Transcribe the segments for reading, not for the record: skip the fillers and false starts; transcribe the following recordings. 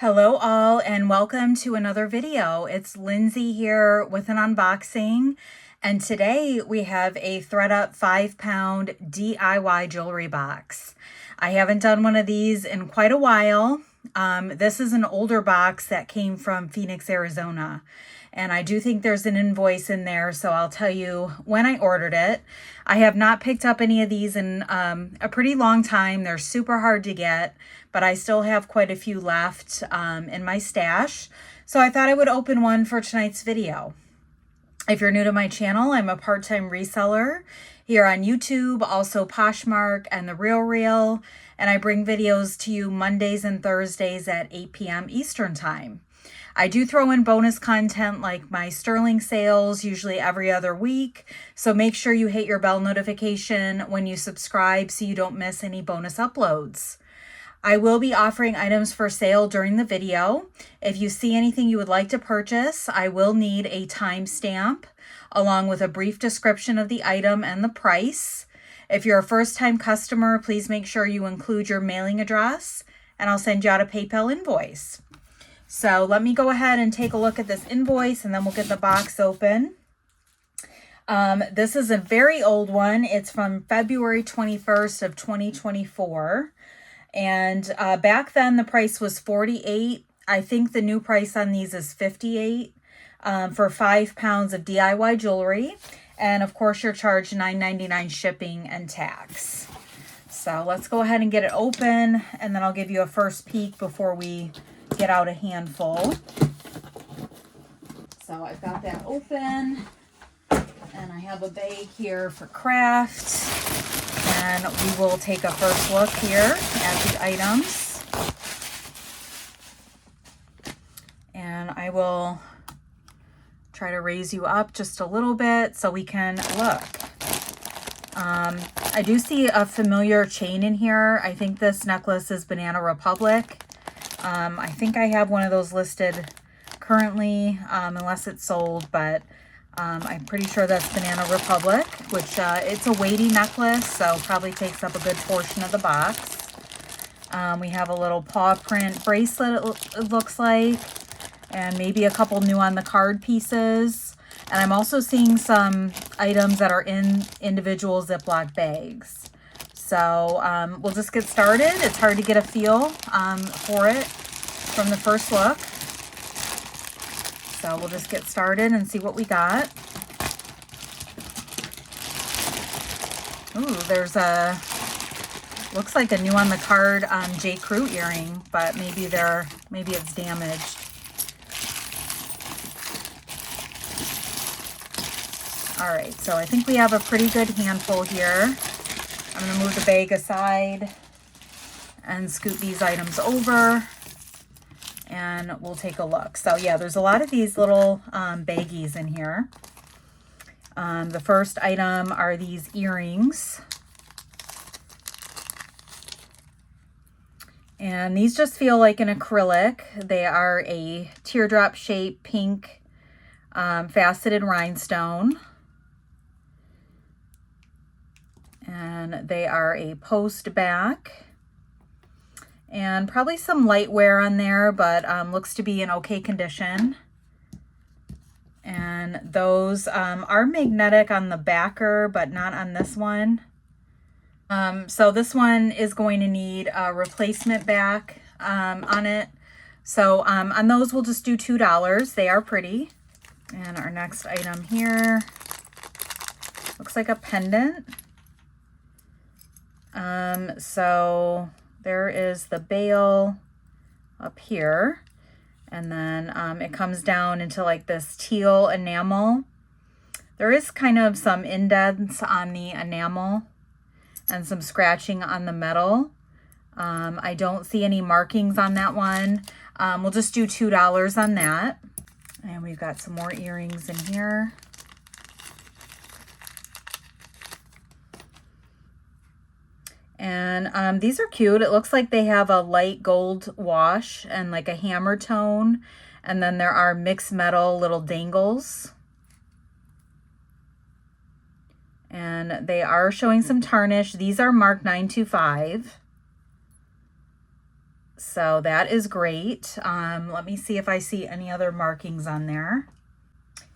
Hello all and welcome to another video. It's Lindsay here with an unboxing, and today we have a Thredup 5-pound DIY jewelry box. I haven't done one of these in quite a while. This is an older box that came from Phoenix, Arizona. And I do think there's an invoice in there, so I'll tell you when I ordered it. I have not picked up any of these in a pretty long time. They're super hard to get, but I still have quite a few left in my stash. So I thought I would open one for tonight's video. If you're new to my channel, I'm a part-time reseller here on YouTube, also Poshmark and The Real, and I bring videos to you Mondays and Thursdays at 8 p.m. Eastern Time. I do throw in bonus content like my sterling sales, usually every other week. So make sure you hit your bell notification when you subscribe so you don't miss any bonus uploads. I will be offering items for sale during the video. If you see anything you would like to purchase, I will need a timestamp along with a brief description of the item and the price. If you're a first-time customer, please make sure you include your mailing address and I'll send you out a PayPal invoice. So let me go ahead and take a look at this invoice and then we'll get the box open. This is a very old one. It's from February 21st of 2024. And back then the price was $48. I think the new price on these is $58 for 5 pounds of DIY jewelry. And of course you're charged $9.99 shipping and tax. So let's go ahead and get it open and then I'll give you a first peek before we get out a handful. So I've got that open and I have a bag here for craft, and we will take a first look here at the items, and I will try to raise you up just a little bit so we can look. I do see a familiar chain in here. I think this necklace is Banana Republic. I think I have one of those listed currently, unless it's sold, but I'm pretty sure that's Banana Republic, which it's a weighty necklace, so probably takes up a good portion of the box. We have a little paw print bracelet, it looks like, and maybe a couple new on the card pieces. And I'm also seeing some items that are in individual Ziploc bags. So we'll just get started. It's hard to get a feel for it from the first look. So we'll just get started and see what we got. Ooh, there's looks like a new on the card J. Crew earring, but maybe it's damaged. All right, so I think we have a pretty good handful here. I'm going to move the bag aside and scoot these items over and we'll take a look. So yeah, there's a lot of these little baggies in here. The first item are these earrings. And these just feel like an acrylic. They are a teardrop shaped pink faceted rhinestone. And they are a post back, and probably some light wear on there, but looks to be in okay condition. And those are magnetic on the backer, but not on this one. So this one is going to need a replacement back on it. So on those we'll just do $2. They are pretty. And our next item here looks like a pendant. So there is the bail up here, and then it comes down into like this teal enamel. There is kind of some indents on the enamel and some scratching on the metal. I don't see any markings on that one. We'll just do $2 on that. And we've got some more earrings in here. And these are cute. It looks like they have a light gold wash and like a hammer tone. And then there are mixed metal little dangles. And they are showing some tarnish. These are marked 925. So that is great. Let me see if I see any other markings on there.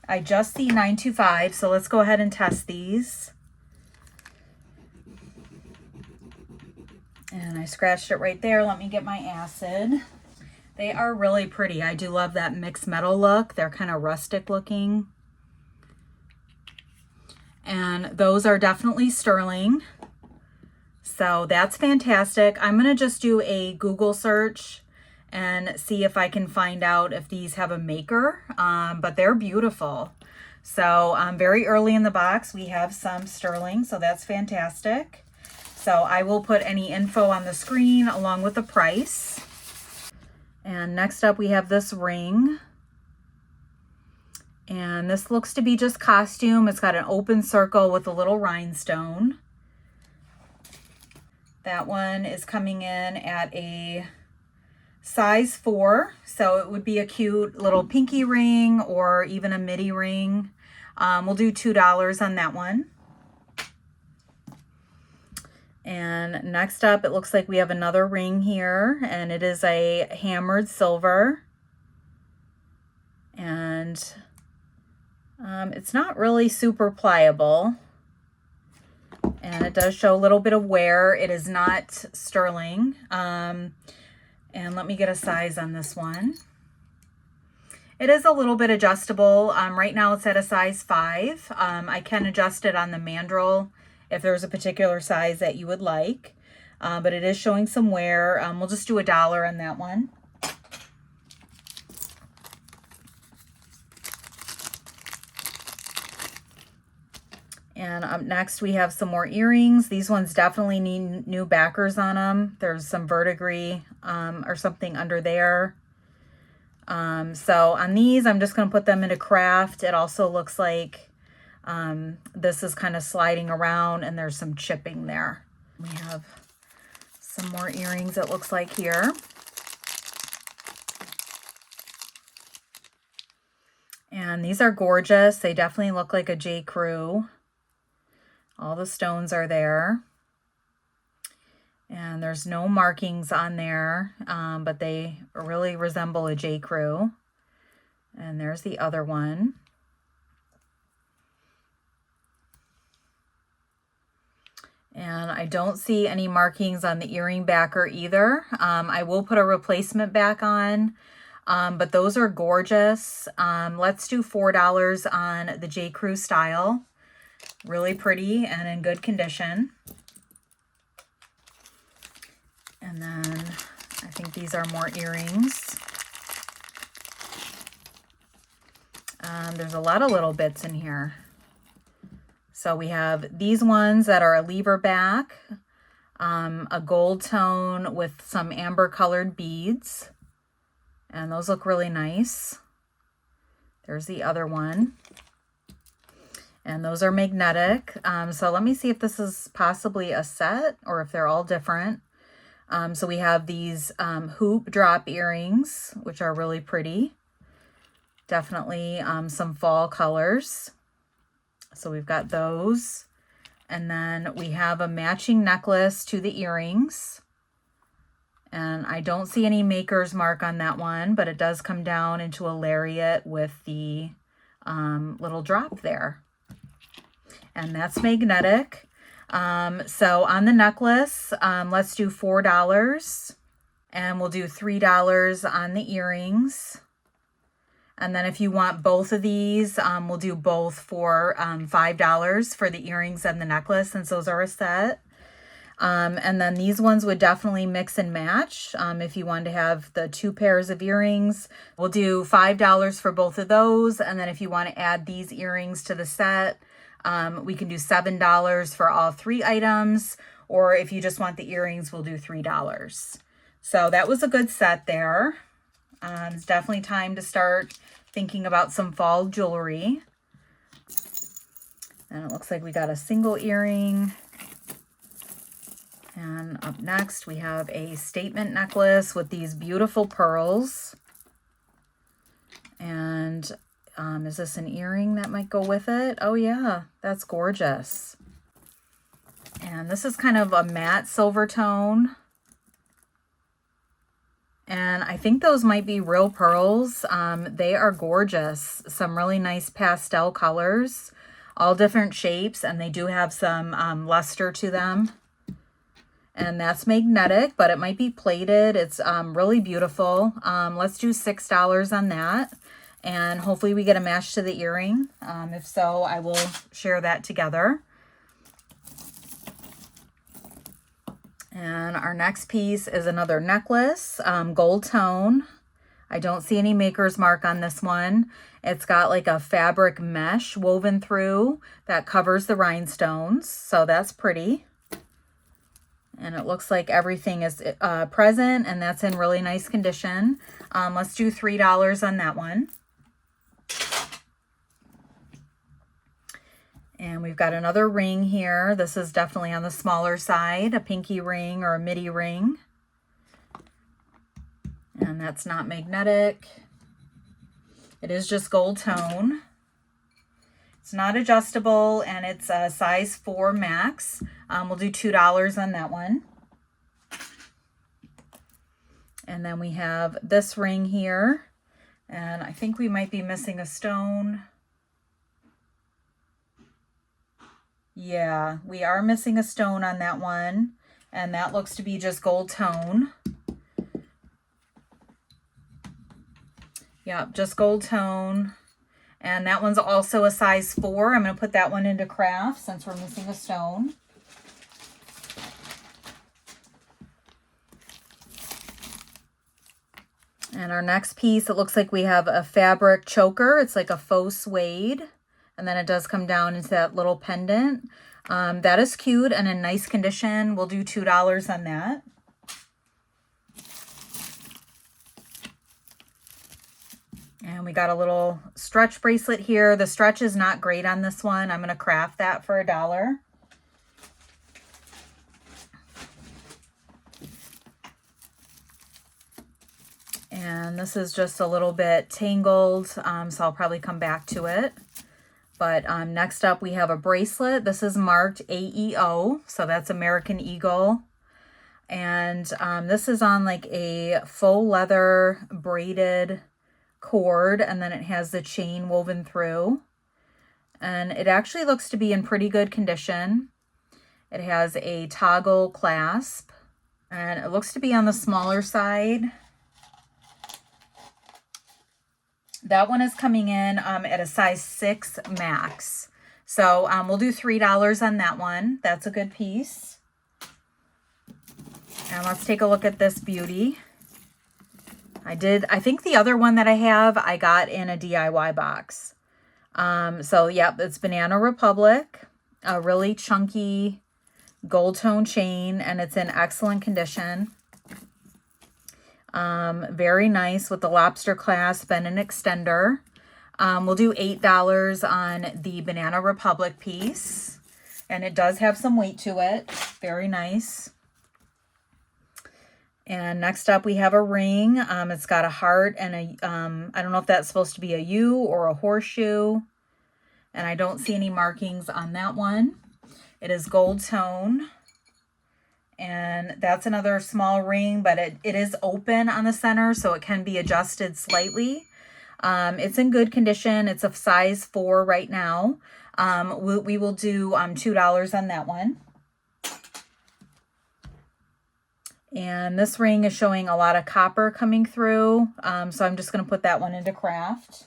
I just see 925, so let's go ahead and test these. And I scratched it right there. Let me get my acid. They are really pretty. I do love that mixed metal look. They're kind of rustic looking. And those are definitely sterling. So that's fantastic. I'm going to just do a Google search and see if I can find out if these have a maker, but they're beautiful. So very early in the box, we have some sterling, so that's fantastic. So I will put any info on the screen along with the price. And next up, we have this ring. And this looks to be just costume. It's got an open circle with a little rhinestone. That one is coming in at a size 4. So it would be a cute little pinky ring or even a midi ring. We'll do $2 on that one. And next up, it looks like we have another ring here, and it is a hammered silver. And it's not really super pliable. And it does show a little bit of wear. It is not sterling. And let me get a size on this one. It is a little bit adjustable. Right now it's at a size 5. I can adjust it on the mandrel if there's a particular size that you would like. But it is showing some wear. We'll just do $1 on that one. And up next we have some more earrings. These ones definitely need new backers on them. There's some verdigris or something under there. So on these, I'm just going to put them into craft. It also looks like this is kind of sliding around and there's some chipping there. We have some more earrings, it looks like here. And these are gorgeous. They definitely look like a J. Crew. All the stones are there. And there's no markings on there, but they really resemble a J. Crew. And there's the other one. And I don't see any markings on the earring backer either. I will put a replacement back on, but those are gorgeous. Let's do $4 on the J. Crew style. Really pretty and in good condition. And then I think these are more earrings. There's a lot of little bits in here. So we have these ones that are a lever back, a gold tone with some amber colored beads. And those look really nice. There's the other one. And those are magnetic. So let me see if this is possibly a set or if they're all different. So we have these hoop drop earrings, which are really pretty. Definitely some fall colors. So we've got those. And then we have a matching necklace to the earrings. And I don't see any maker's mark on that one, but it does come down into a lariat with the little drop there. And that's magnetic. So on the necklace, let's do $4. And we'll do $3 on the earrings. And then if you want both of these, we'll do both for $5 for the earrings and the necklace, since those are a set. And then these ones would definitely mix and match. If you wanted to have the 2 pairs of earrings, we'll do $5 for both of those. And then if you want to add these earrings to the set, we can do $7 for all 3 items. Or if you just want the earrings, we'll do $3. So that was a good set there. It's definitely time to start thinking about some fall jewelry. And it looks like we got a single earring. And up next, we have a statement necklace with these beautiful pearls. And is this an earring that might go with it? Oh yeah, that's gorgeous. And this is kind of a matte silver tone. And I think those might be real pearls. They are gorgeous. Some really nice pastel colors, all different shapes, and they do have some luster to them. And that's magnetic, but it might be plated. It's really beautiful. Let's do $6 on that. And hopefully we get a match to the earring. If so, I will share that together. And our next piece is another necklace, gold tone. I don't see any maker's mark on this one. It's got like a fabric mesh woven through that covers the rhinestones. So that's pretty. And it looks like everything is present, and that's in really nice condition. Let's do $3 on that one. And we've got another ring here. This is definitely on the smaller side, a pinky ring or a midi ring. And that's not magnetic. It is just gold tone. It's not adjustable, and it's a size 4 max. We'll do $2 on that one. And then we have this ring here. And I think we might be missing a stone. Yeah, we are missing a stone on that one. And that looks to be just gold tone. Yep, just gold tone. And that one's also a size 4. I'm going to put that one into craft since we're missing a stone. And our next piece, it looks like we have a fabric choker. It's like a faux suede. And then it does come down into that little pendant. That is cute and in nice condition. We'll do $2 on that. And we got a little stretch bracelet here. The stretch is not great on this one. I'm going to craft that for $1. And this is just a little bit tangled, so I'll probably come back to it. But next up we have a bracelet. This is marked AEO, so that's American Eagle. And this is on like a faux leather braided cord, and then it has the chain woven through. And it actually looks to be in pretty good condition. It has a toggle clasp, and it looks to be on the smaller side. That one is coming in at a size 6 max. So we'll do $3 on that one. That's a good piece. And let's take a look at this beauty. I think the other one that I have, I got in a DIY box. So yep, it's Banana Republic, a really chunky gold tone chain, and it's in excellent condition. Very nice with the lobster clasp and an extender. We'll do $8 on the Banana Republic piece. And it does have some weight to it. Very nice. And next up we have a ring. It's got a heart and a, I don't know if that's supposed to be a U or a horseshoe. And I don't see any markings on that one. It is gold tone. And that's another small ring, but it is open on the center, so it can be adjusted slightly. It's in good condition. It's a size 4 right now. We will do $2 on that one. And this ring is showing a lot of copper coming through, so I'm just going to put that one into craft.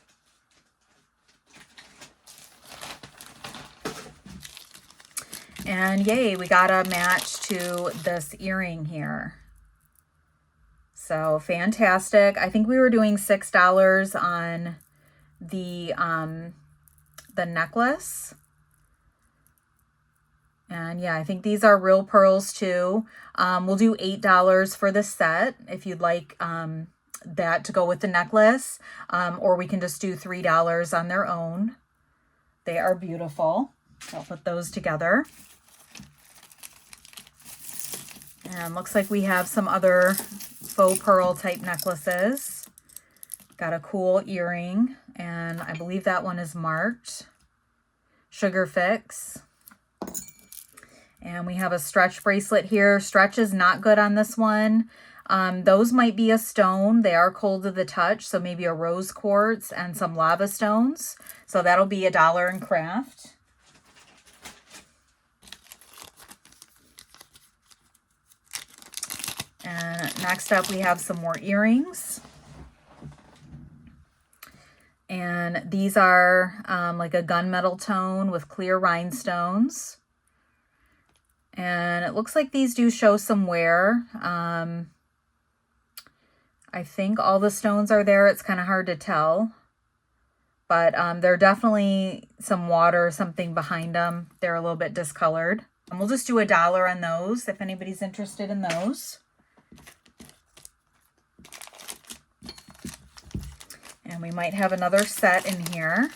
And yay, we got a match to this earring here. So fantastic. I think we were doing $6 on the necklace. And yeah, I think these are real pearls too. We'll do $8 for the set if you'd like that to go with the necklace. Or we can just do $3 on their own. They are beautiful. I'll put those together. And looks like we have some other faux pearl type necklaces. Got a cool earring, and I believe that one is marked Sugar Fix. And we have a stretch bracelet here. Stretch is not good on this one. Those might be a stone. They are cold to the touch, so maybe a rose quartz and some lava stones. So that'll be $1 in craft. And next up we have some more earrings. And these are like a gunmetal tone with clear rhinestones. And it looks like these do show some wear. I think all the stones are there. It's kind of hard to tell. But there are definitely some water or something behind them. They're a little bit discolored. And we'll just do $1 on those if anybody's interested in those. And we might have another set in here.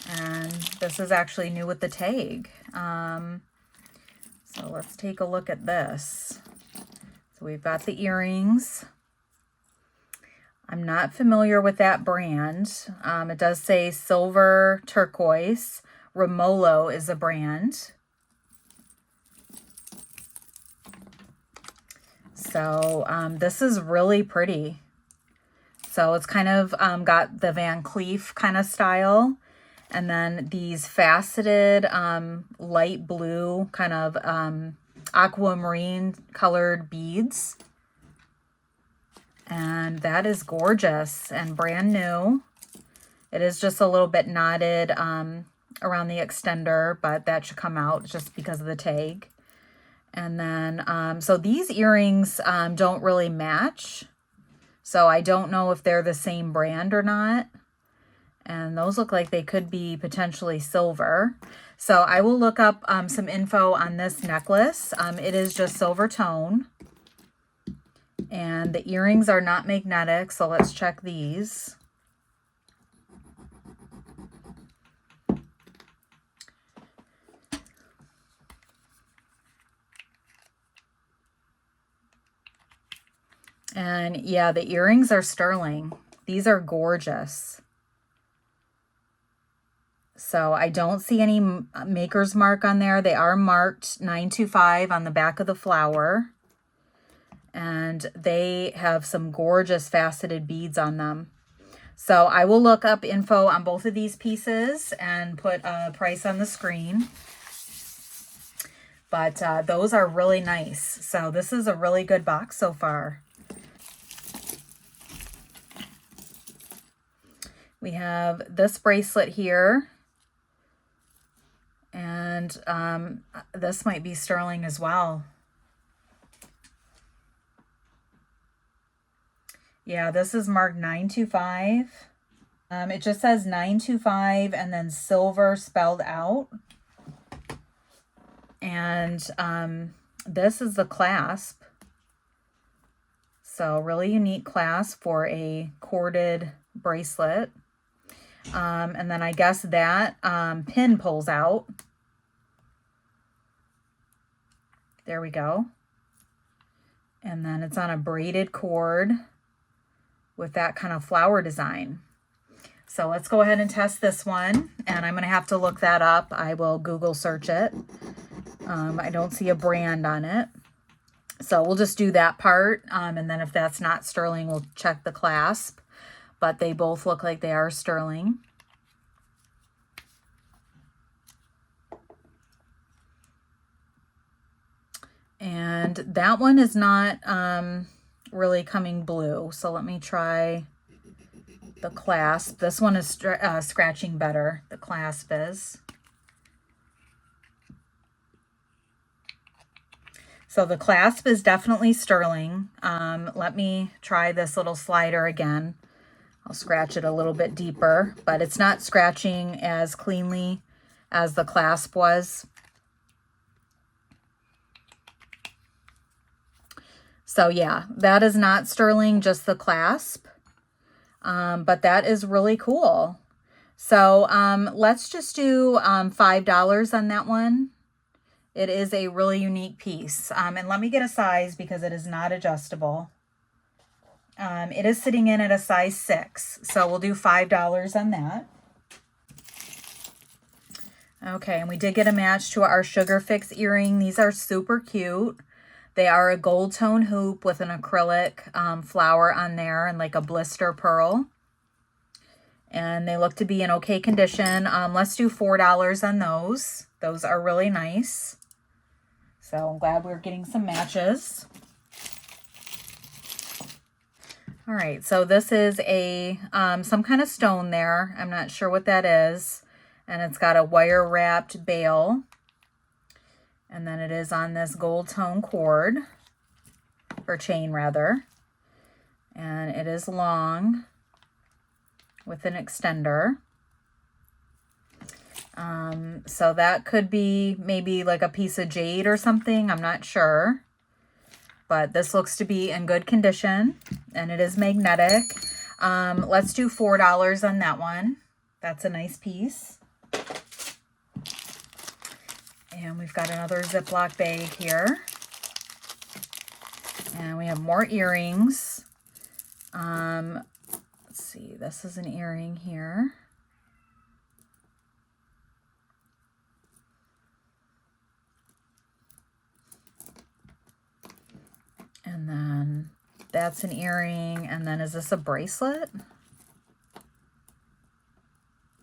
And this is actually new with the tag. So let's take a look at this. So we've got the earrings. I'm not familiar with that brand. It does say silver turquoise. Remolo is a brand. So this is really pretty. So it's kind of got the Van Cleef kind of style. And then these faceted light blue kind of aquamarine colored beads. And that is gorgeous and brand new. It is just a little bit knotted around the extender, but that should come out just because of the tag. And then, so these earrings don't really match. So I don't know if they're the same brand or not. And those look like they could be potentially silver. So I will look up some info on this necklace. It is just silver tone. And the earrings are not magnetic, so let's check these. And yeah, the earrings are sterling. These are gorgeous. So I don't see any maker's mark on there. They are marked 925 on the back of the flower. And they have some gorgeous faceted beads on them. So I will look up info on both of these pieces and put a price on the screen. But those are really nice. So this is a really good box so far. We have this bracelet here. And this might be sterling as well. Yeah, this is marked 925. It just says 925 and then silver spelled out. And this is the clasp. So really unique clasp for a corded bracelet. And then I guess that pin pulls out. There we go. And then it's on a braided cord with that kind of flower design. So let's go ahead and test this one. And I'm going to have to look that up. I will Google search it. I don't see a brand on it. So we'll just do that part. And then if that's not sterling, we'll check the clasp. But they both look like they are sterling. And that one is not really coming blue. So let me try the clasp. This one is scratching better. The clasp is. So the clasp is definitely sterling. Let me try this little slider again. I'll scratch it a little bit deeper, but it's not scratching as cleanly as the clasp was. So yeah, that is not sterling, just the clasp. But that is really cool. So let's just do $5 on that one. It is a really unique piece. And let me get a size because it is not adjustable. It is sitting in at a size 6. So we'll do $5 on that. Okay, and we did get a match to our Sugar Fix earring. These are super cute. They are a gold tone hoop with an acrylic flower on there and like a blister pearl. And they look to be in okay condition. Let's do $4 on those. Those are really nice. So I'm glad we're getting some matches. All right, so this is a some kind of stone there. I'm not sure what that is. And it's got a wire wrapped bail. And then it is on this gold tone cord, or chain rather. And it is long with an extender. So that could be maybe like a piece of jade or something. I'm not sure. But this looks to be in good condition, and it is magnetic. Let's do $4 on that one. That's a nice piece. And we've got another Ziploc bag here. And we have more earrings. Let's see, this is an earring here. And then that's an earring. And then is this a bracelet?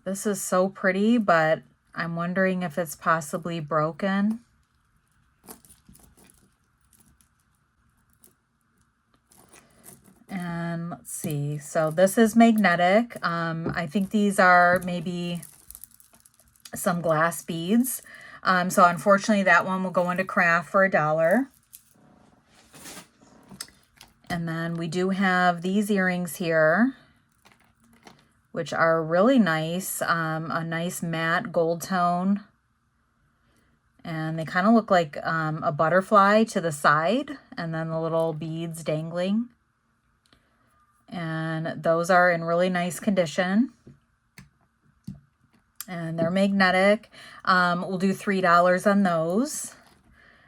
This is so pretty, but I'm wondering if it's possibly broken. And let's see. So this is magnetic. I think these are maybe some glass beads. So unfortunately that one will go into craft for $1. And then we do have these earrings here, which are really nice, a nice matte gold tone. And they kind of look like a butterfly to the side, and then the little beads dangling. And those are in really nice condition. And they're magnetic. We'll do $3 on those.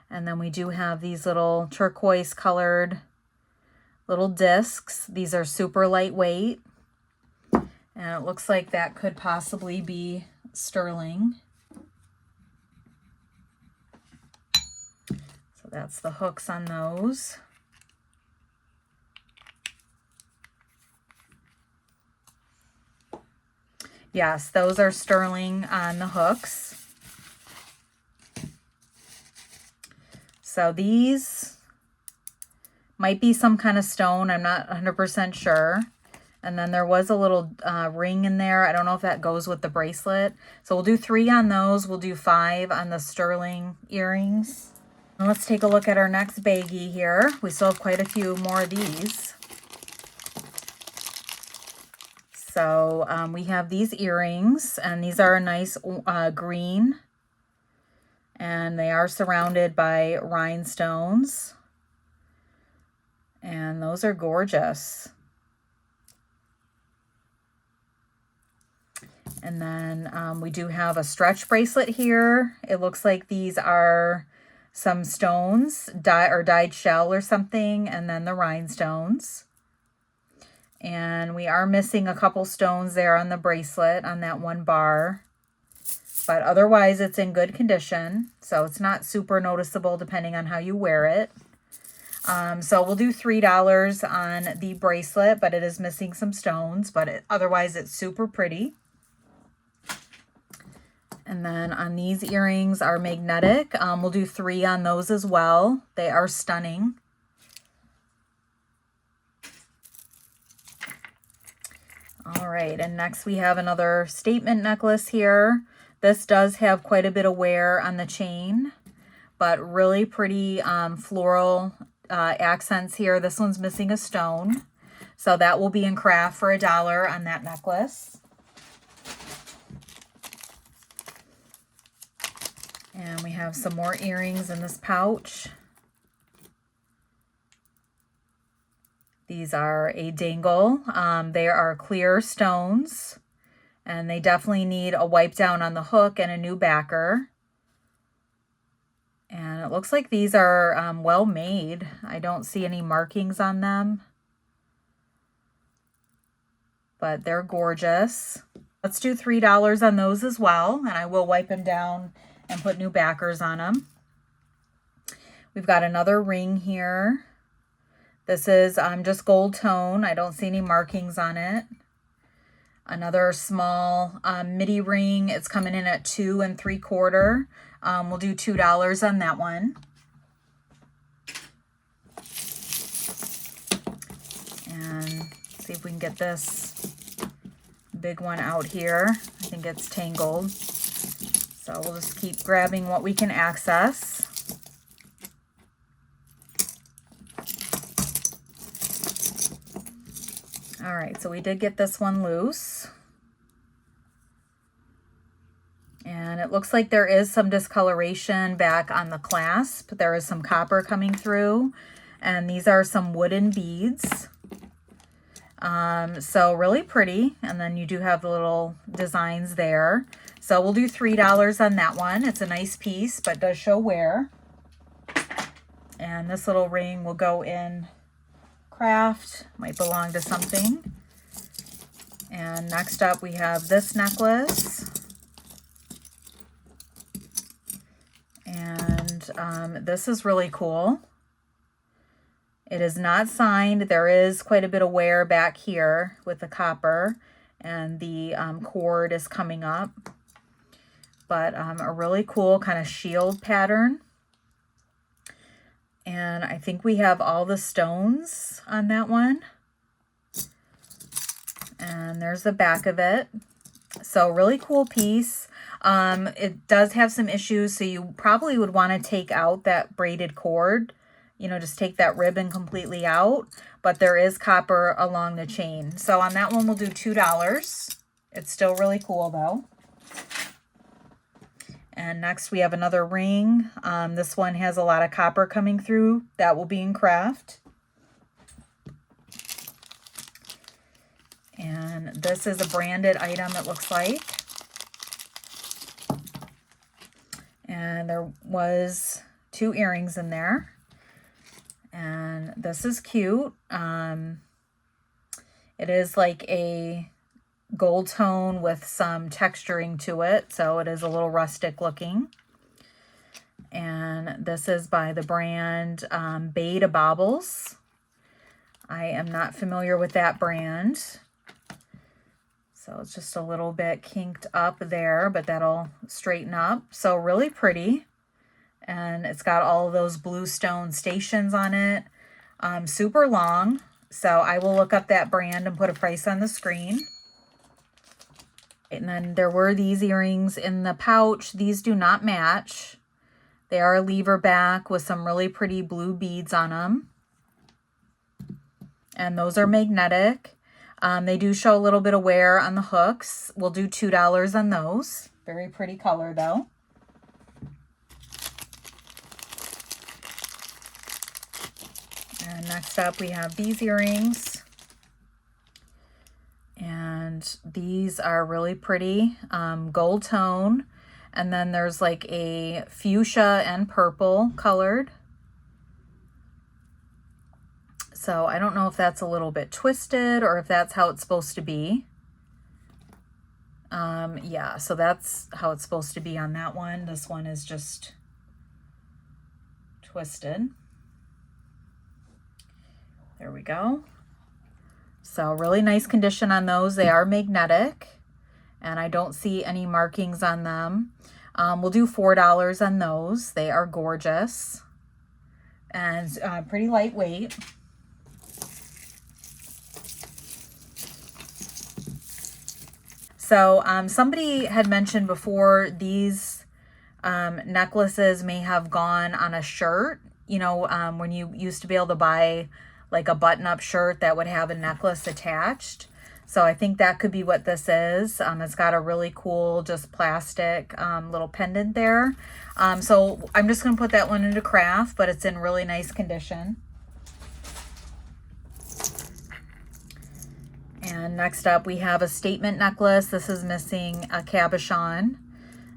And then we do have these little turquoise colored little discs. These are super lightweight. And it looks like that could possibly be sterling. So that's the hooks on those. Yes, those are sterling on the hooks. So these might be some kind of stone. I'm not 100% sure. And then there was a little ring in there. I don't know if that goes with the bracelet. So we'll do 3 on those. We'll do 5 on the sterling earrings. And let's take a look at our next baggie here. We still have quite a few more of these. So we have these earrings, and these are a nice green. And they are surrounded by rhinestones. And those are gorgeous. And then we do have a stretch bracelet here. It looks like these are some stones, dyed shell or something, and then the rhinestones. And we are missing a couple stones there on the bracelet on that one bar. But otherwise, it's in good condition. So it's not super noticeable depending on how you wear it. So we'll do $3 on the bracelet, but it is missing some stones. But otherwise, it's super pretty. And then on these earrings are magnetic. We'll do 3 on those as well. They are stunning. All right, and next we have another statement necklace here. This does have quite a bit of wear on the chain, but really pretty floral accents here. This one's missing a stone. So that will be in craft for $1 on that necklace. And we have some more earrings in this pouch. These are a dangle. They are clear stones, and they definitely need a wipe down on the hook and a new backer. And it looks like these are well made. I don't see any markings on them, but they're gorgeous. Let's do $3 on those as well, and I will wipe them down and put new backers on them. We've got another ring here. This is just gold tone. I don't see any markings on it. Another small midi ring. It's coming in at 2 3/4. We'll do $2 on that one. And see if we can get this big one out here. I think it's tangled. So we'll just keep grabbing what we can access. All right, so we did get this one loose. And it looks like there is some discoloration back on the clasp. There is some copper coming through. And these are some wooden beads. So really pretty. And then you do have the little designs there. So we'll do $3 on that one. It's a nice piece, but does show wear. And this little ring will go in craft, might belong to something. And next up we have this necklace. And this is really cool. It is not signed. There is quite a bit of wear back here with the copper, and the cord is coming up. But a really cool kind of shield pattern. And I think we have all the stones on that one. And there's the back of it. So really cool piece. It does have some issues, so you probably would want to take out that braided cord. You know, just take that ribbon completely out. But there is copper along the chain. So on that one, we'll do $2. It's still really cool, though. And next we have another ring. This one has a lot of copper coming through. That will be in craft. And this is a branded item, it looks like. And there was 2 earrings in there. And this is cute. It is like a gold tone with some texturing to it, so it is a little rustic looking. And this is by the brand Beta Baubles. I am not familiar with that brand, so it's just a little bit kinked up there, but that'll straighten up. So really pretty. And it's got all of those blue stone stations on it. Super long, so I will look up that brand and put a price on the screen. And then there were these earrings in the pouch. These do not match. They are a lever back with some really pretty blue beads on them. And those are magnetic. They do show a little bit of wear on the hooks. We'll do $2 on those. Very pretty color though. And next up we have these earrings. And these are really pretty, gold tone. And then there's like a fuchsia and purple colored. So I don't know if that's a little bit twisted or if that's how it's supposed to be. Yeah, so that's how it's supposed to be on that one. This one is just twisted. There we go. So really nice condition on those. They are magnetic, and I don't see any markings on them. We'll do $4 on those. They are gorgeous and pretty lightweight. So somebody had mentioned before these necklaces may have gone on a shirt. You know, when you used to be able to buy like a button-up shirt that would have a necklace attached. So I think that could be what this is. It's got a really cool, just plastic little pendant there. So I'm just going to put that one into craft, but it's in really nice condition. And next up we have a statement necklace. This is missing a cabochon,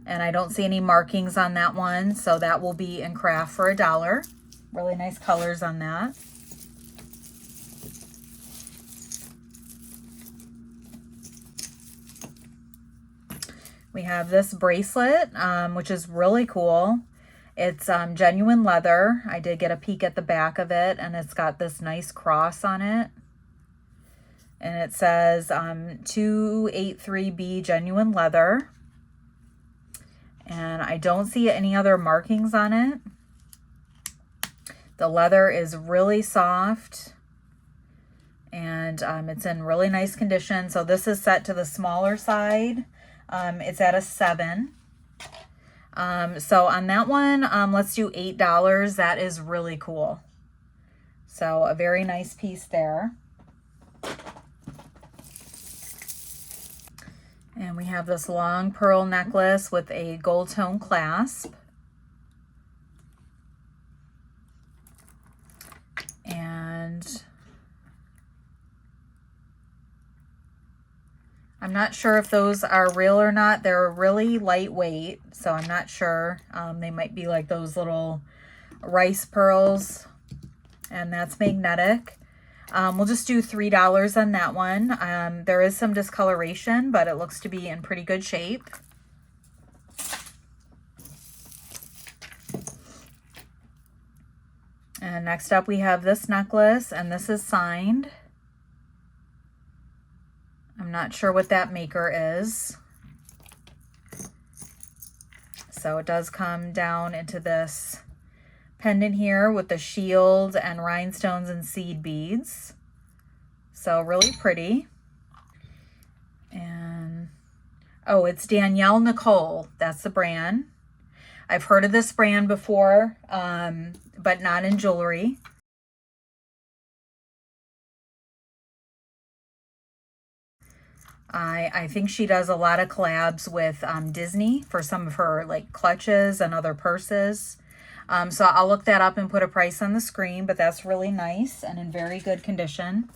and I don't see any markings on that one, so that will be in craft for $1. Really nice colors on that. We have this bracelet, which is really cool. It's genuine leather. I did get a peek at the back of it, and it's got this nice cross on it. And it says 283B genuine leather. And I don't see any other markings on it. The leather is really soft, and it's in really nice condition. So this is set to the smaller side. It's at a 7. So on that one, let's do $8. That is really cool. So a very nice piece there. And we have this long pearl necklace with a gold tone clasp. And I'm not sure if those are real or not. They're really lightweight, so I'm not sure. They might be like those little rice pearls, and that's magnetic. We'll just do $3 on that one. There is some discoloration, but it looks to be in pretty good shape. And next up we have this necklace, and this is signed. I'm not sure what that maker is. So it does come down into this pendant here with the shield and rhinestones and seed beads. So really pretty. And oh, it's Danielle Nicole. That's the brand. I've heard of this brand before, but not in jewelry. I think she does a lot of collabs with Disney for some of her like clutches and other purses. So I'll look that up and put a price on the screen, but that's really nice and in very good condition.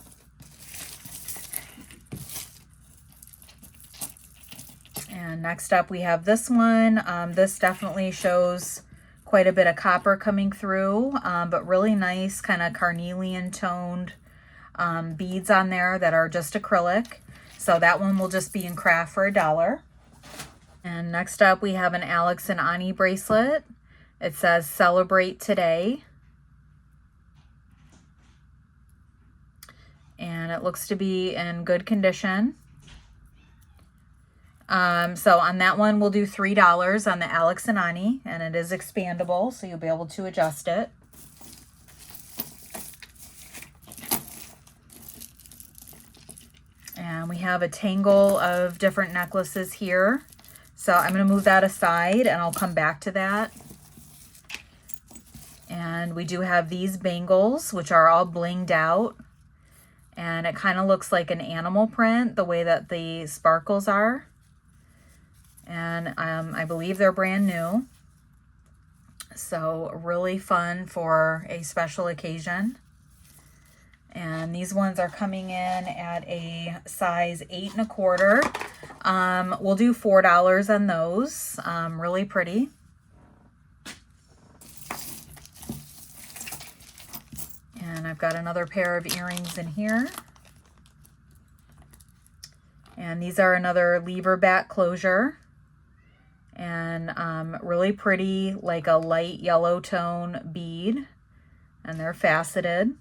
And next up we have this one. This definitely shows quite a bit of copper coming through, but really nice kind of carnelian toned beads on there that are just acrylic. So that one will just be in craft for $1. And next up we have an Alex and Ani bracelet. It says celebrate today. And it looks to be in good condition. So on that one, we'll do $3 on the Alex and Ani, and it is expandable, so you'll be able to adjust it. And we have a tangle of different necklaces here. So I'm going to move that aside, and I'll come back to that. And we do have these bangles, which are all blinged out. And it kind of looks like an animal print, the way that the sparkles are. And I believe they're brand new. So really fun for a special occasion. And these ones are coming in at a size 8 1/4. We'll do $4 on those. Really pretty. And I've got another pair of earrings in here. And these are another lever back closure. And really pretty, like a light yellow tone bead. And they're faceted.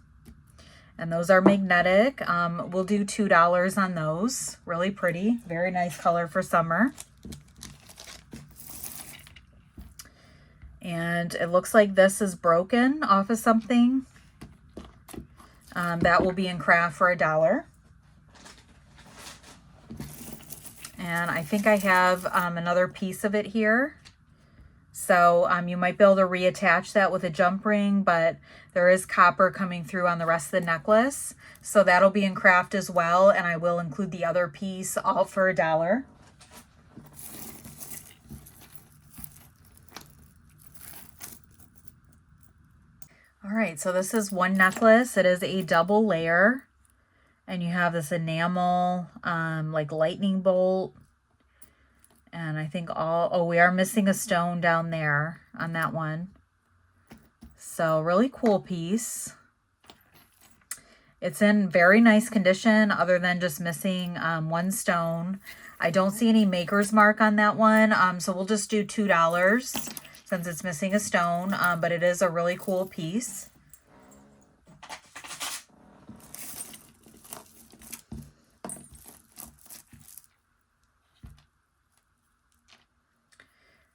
And those are magnetic. We'll do $2 on those. Really pretty. Very nice color for summer. And it looks like this is broken off of something. That will be in craft for $1. And I think I have another piece of it here. So you might be able to reattach that with a jump ring, but there is copper coming through on the rest of the necklace. So that'll be in craft as well, and I will include the other piece all for $1. All right, so this is one necklace. It is a double layer, and you have this enamel, like lightning bolt. And I think we are missing a stone down there on that one. So really cool piece. It's in very nice condition other than just missing one stone. I don't see any maker's mark on that one. So we'll just do $2 since since it's missing a stone, but it is a really cool piece.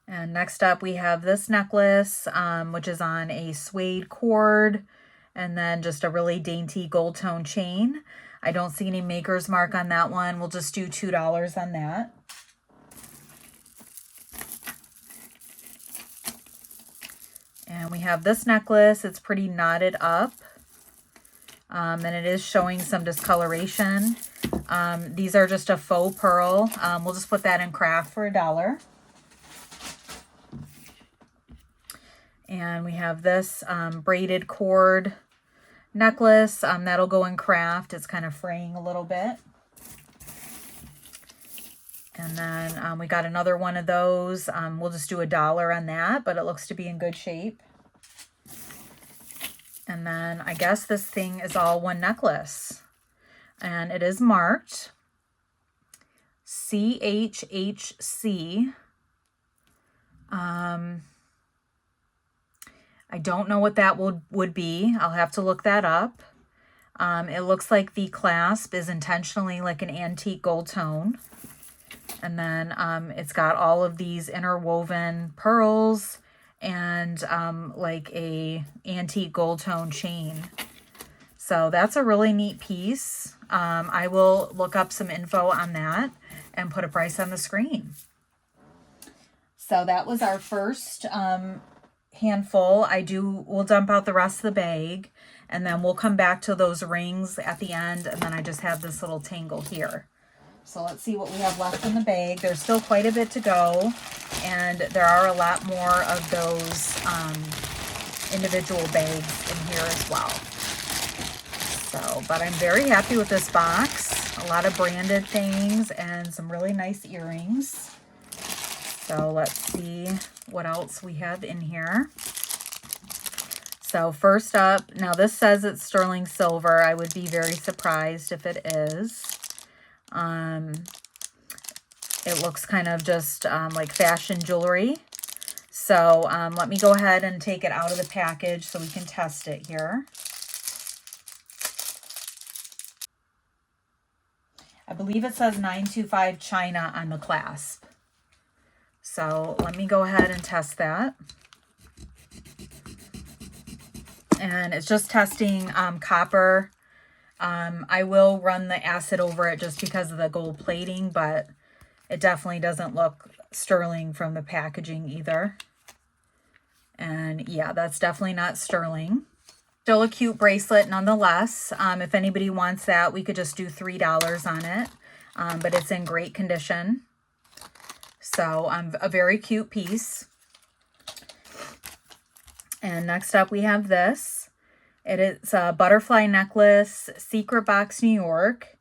And next up we have this necklace, which is on a suede cord, and then just a really dainty gold tone chain. I don't see any maker's mark on that one. We'll just do $2 on that. And we have this necklace. It's pretty knotted up. And it is showing some discoloration. These are just a faux pearl. We'll just put that in craft for $1. And we have this braided cord necklace. That'll go in craft. It's kind of fraying a little bit. And then we got another one of those. We'll just do $1 on that, but it looks to be in good shape. And then I guess this thing is all one necklace. And it is marked CHHC. I don't know what that would be. I'll have to look that up. It looks like the clasp is intentionally like an antique gold tone. And then it's got all of these interwoven pearls and like a antique gold tone chain. So that's a really neat piece. I will look up some info on that and put a price on the screen. So that was our first handful. We'll dump out the rest of the bag, and then we'll come back to those rings at the end, and then I just have this little tangle here. So let's see what we have left in the bag. There's still quite a bit to go, and there are a lot more of those individual bags in here as well. So, but I'm very happy with this box. A lot of branded things and some really nice earrings. So let's see what else we have in here. So first up, now this says it's sterling silver. I would be very surprised if it is. It looks kind of just like fashion jewelry. So let me go ahead and take it out of the package so we can test it here. I believe it says 925 China on the clasp. So let me go ahead and test that. And it's just testing copper. I will run the acid over it just because of the gold plating, but it definitely doesn't look sterling from the packaging either. And yeah, that's definitely not sterling. Still a cute bracelet nonetheless. If anybody wants that, we could just do $3 on it. But it's in great condition. So a very cute piece. And next up we have this. It is a butterfly necklace, Secret Box, New York,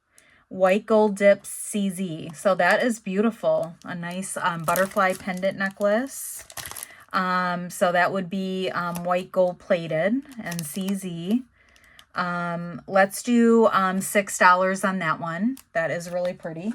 white gold dips CZ. So that is beautiful. A nice butterfly pendant necklace. So that would be white gold plated and CZ. Let's do $6 on that one. That is really pretty.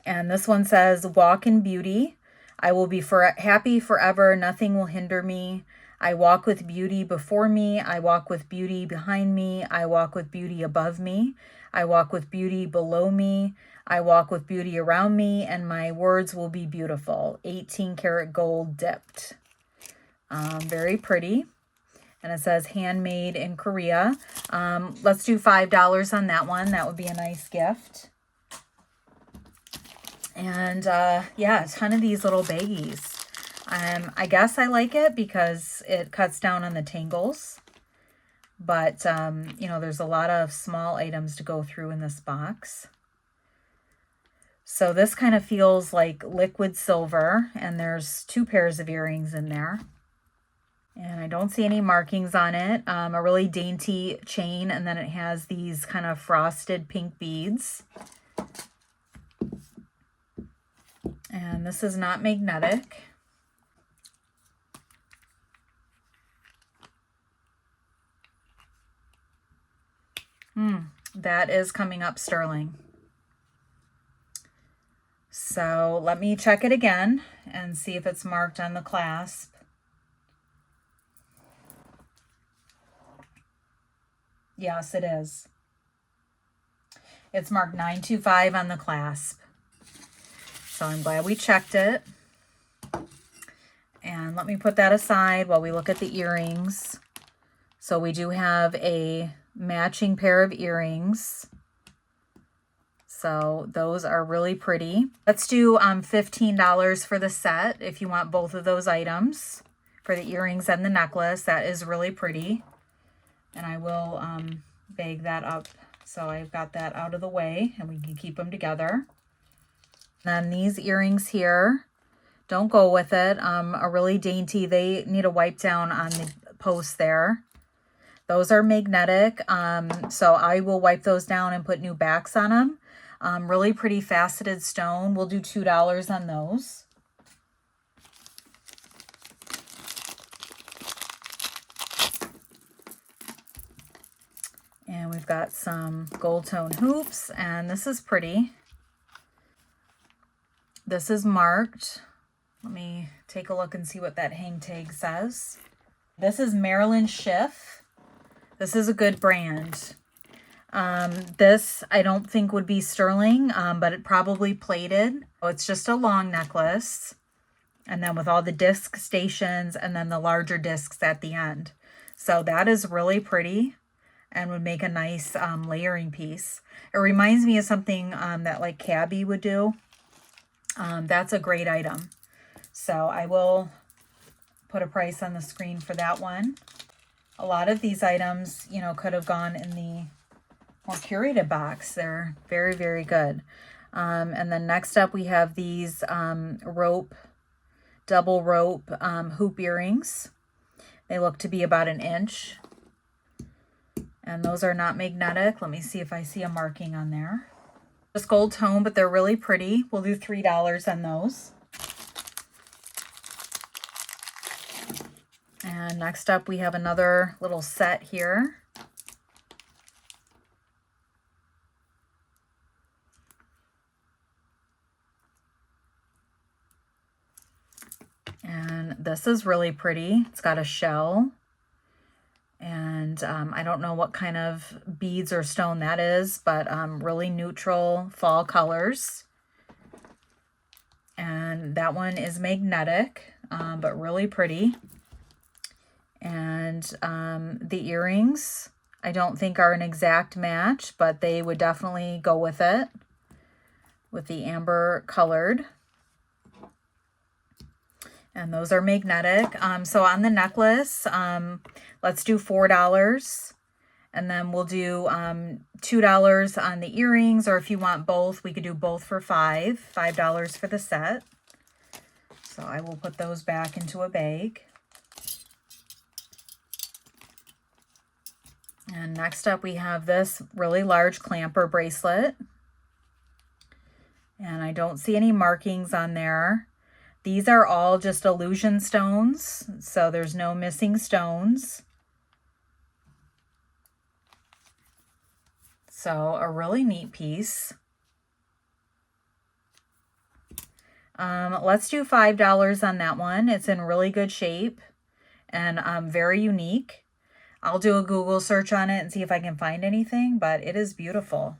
And this one says, walk in beauty. I will be happy forever. Nothing will hinder me. I walk with beauty before me. I walk with beauty behind me. I walk with beauty above me. I walk with beauty below me. I walk with beauty around me, and my words will be beautiful. 18 karat gold dipped. Very pretty. And it says handmade in Korea. Let's do $5 on that one. That would be a nice gift. And yeah, a ton of these little baggies. I guess I like it because it cuts down on the tangles. But, you know, there's a lot of small items to go through in this box. So this kind of feels like liquid silver, and there's 2 pairs of earrings in there. And I don't see any markings on it. A really dainty chain, and then it has these kind of frosted pink beads. And this is not magnetic. That is coming up sterling. So let me check it again and see if it's marked on the clasp. Yes, it is. It's marked 925 on the clasp. So I'm glad we checked it. And let me put that aside while we look at the earrings. So we do have a matching pair of earrings. So those are really pretty. Let's do $15 for the set if you want both of those items for the earrings and the necklace. That is really pretty. And I will bag that up so I've got that out of the way and we can keep them together. Then these earrings here, don't go with it. Are really dainty. They need a wipe down on the post there. Those are magnetic, so I will wipe those down and put new backs on them. Really pretty faceted stone. We'll do $2 on those. And we've got some gold tone hoops, and this is pretty. This is marked. Let me take a look and see what that hang tag says. This is Maryland Schiff. This is a good brand. This I don't think would be sterling, but it probably plated. Oh, it's just a long necklace. And then with all the disc stations and then the larger discs at the end. So that is really pretty and would make a nice layering piece. It reminds me of something that like Cabby would do. That's a great item. So I will put a price on the screen for that one. A lot of these items, you know, could have gone in the more curated box. They're very, very good. And then next up we have these double rope hoop earrings. They look to be about 1 inch. And those are not magnetic. Let me see if I see a marking on there. Just gold tone, but they're really pretty. We'll do $3 on those. And next up we have another little set here. And this is really pretty. It's got a shell. And I don't know what kind of beads or stone that is, but really neutral fall colors. And that one is magnetic, but really pretty. And the earrings, I don't think are an exact match, but they would definitely go with it, with the amber colored. And those are magnetic. So on the necklace, let's do $4. And then we'll do $2 on the earrings, or if you want both, we could do both for $5 for the set. So I will put those back into a bag. And next up we have this really large clamper bracelet. And I don't see any markings on there. These are all just illusion stones, so there's no missing stones. So a really neat piece. Let's do $5 on that one. It's in really good shape and very unique. I'll do a Google search on it and see if I can find anything, but it is beautiful.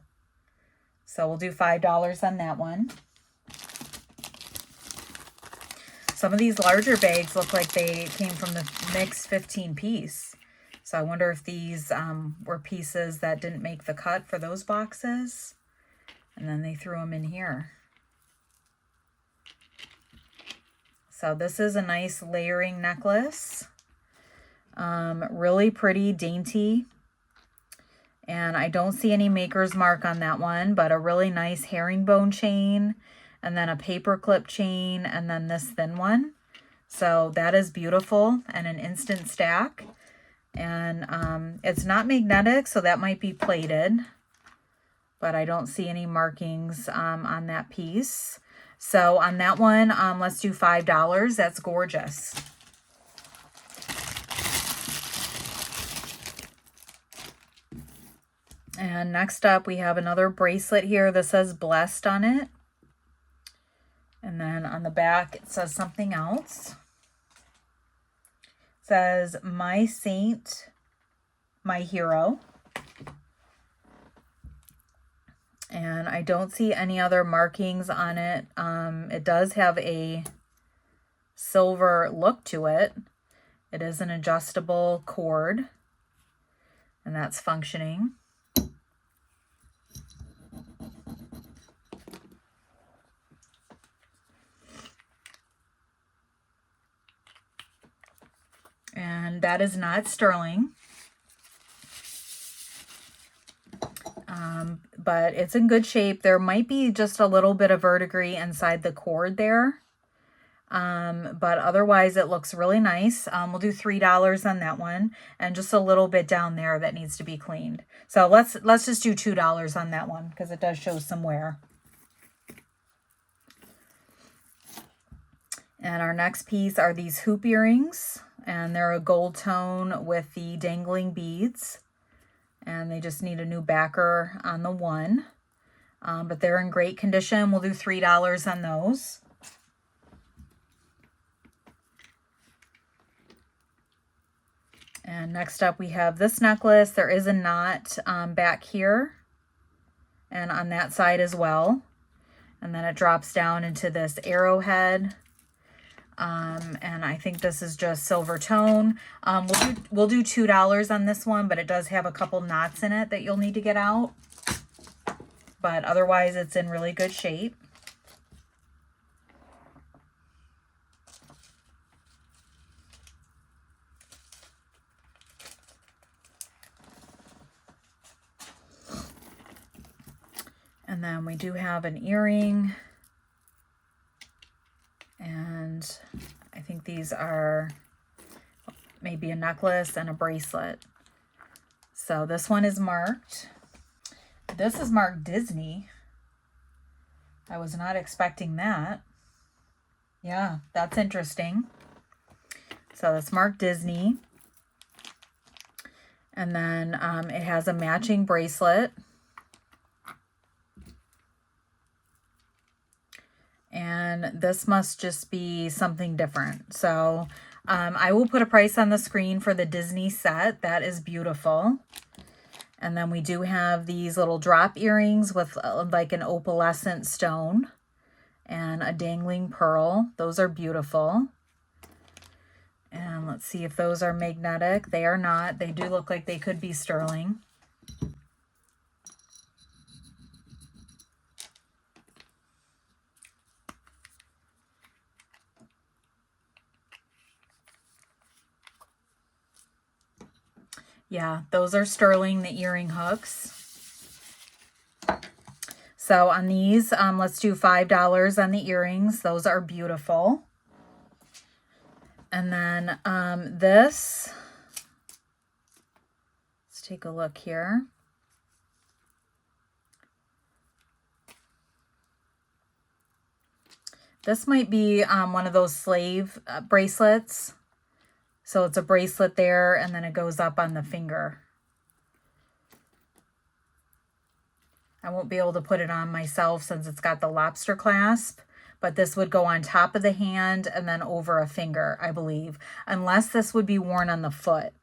So we'll do $5 on that one. Some of these larger bags look like they came from the mixed 15 piece. So I wonder if these were pieces that didn't make the cut for those boxes. And then they threw them in here. So this is a nice layering necklace. Really pretty, dainty. And I don't see any maker's mark on that one, but a really nice herringbone chain, and then a paper clip chain, and then this thin one. So that is beautiful and an instant stack. And it's not magnetic, so that might be plated, but I don't see any markings on that piece. So on that one, let's do $5. That's gorgeous. And next up, we have another bracelet here that says Blessed on it. And then on the back, it says something else. It says, "My Saint, My Hero." And I don't see any other markings on it. It does have a silver look to it. It is an adjustable cord, and that's functioning. And that is not sterling. But it's in good shape. There might be just a little bit of verdigris inside the cord there. But otherwise it looks really nice. We'll do $3 on that one, and just a little bit down there that needs to be cleaned. So let's just do $2 on that one, because it does show some wear. And our next piece are these hoop earrings, and they're a gold tone with the dangling beads. And they just need a new backer on the one. But they're in great condition. We'll do $3 on those. And next up we have this necklace. There is a knot back here and on that side as well. And then it drops down into this arrowhead. And I think this is just silver tone. We'll do $2 on this one, but it does have a couple knots in it that you'll need to get out. But otherwise it's in really good shape. And then we do have an earring. And I think these are maybe a necklace and a bracelet. So this one is marked. This is marked Disney. I was not expecting that. Yeah, that's interesting. So it's marked Disney. And then it has a matching bracelet. And this must just be something different. So I will put a price on the screen for the Disney set. That is beautiful. And then we do have these little drop earrings with like an opalescent stone and a dangling pearl. Those are beautiful. And let's see if those are magnetic. They are not. They do look like they could be sterling. Yeah, those are sterling, the earring hooks. So on these, let's do $5 on the earrings. Those are beautiful. And then this, let's take a look here. This might be one of those slave bracelets. So it's a bracelet there, and then it goes up on the finger. I won't be able to put it on myself since it's got the lobster clasp, but this would go on top of the hand and then over a finger, I believe, unless this would be worn on the foot.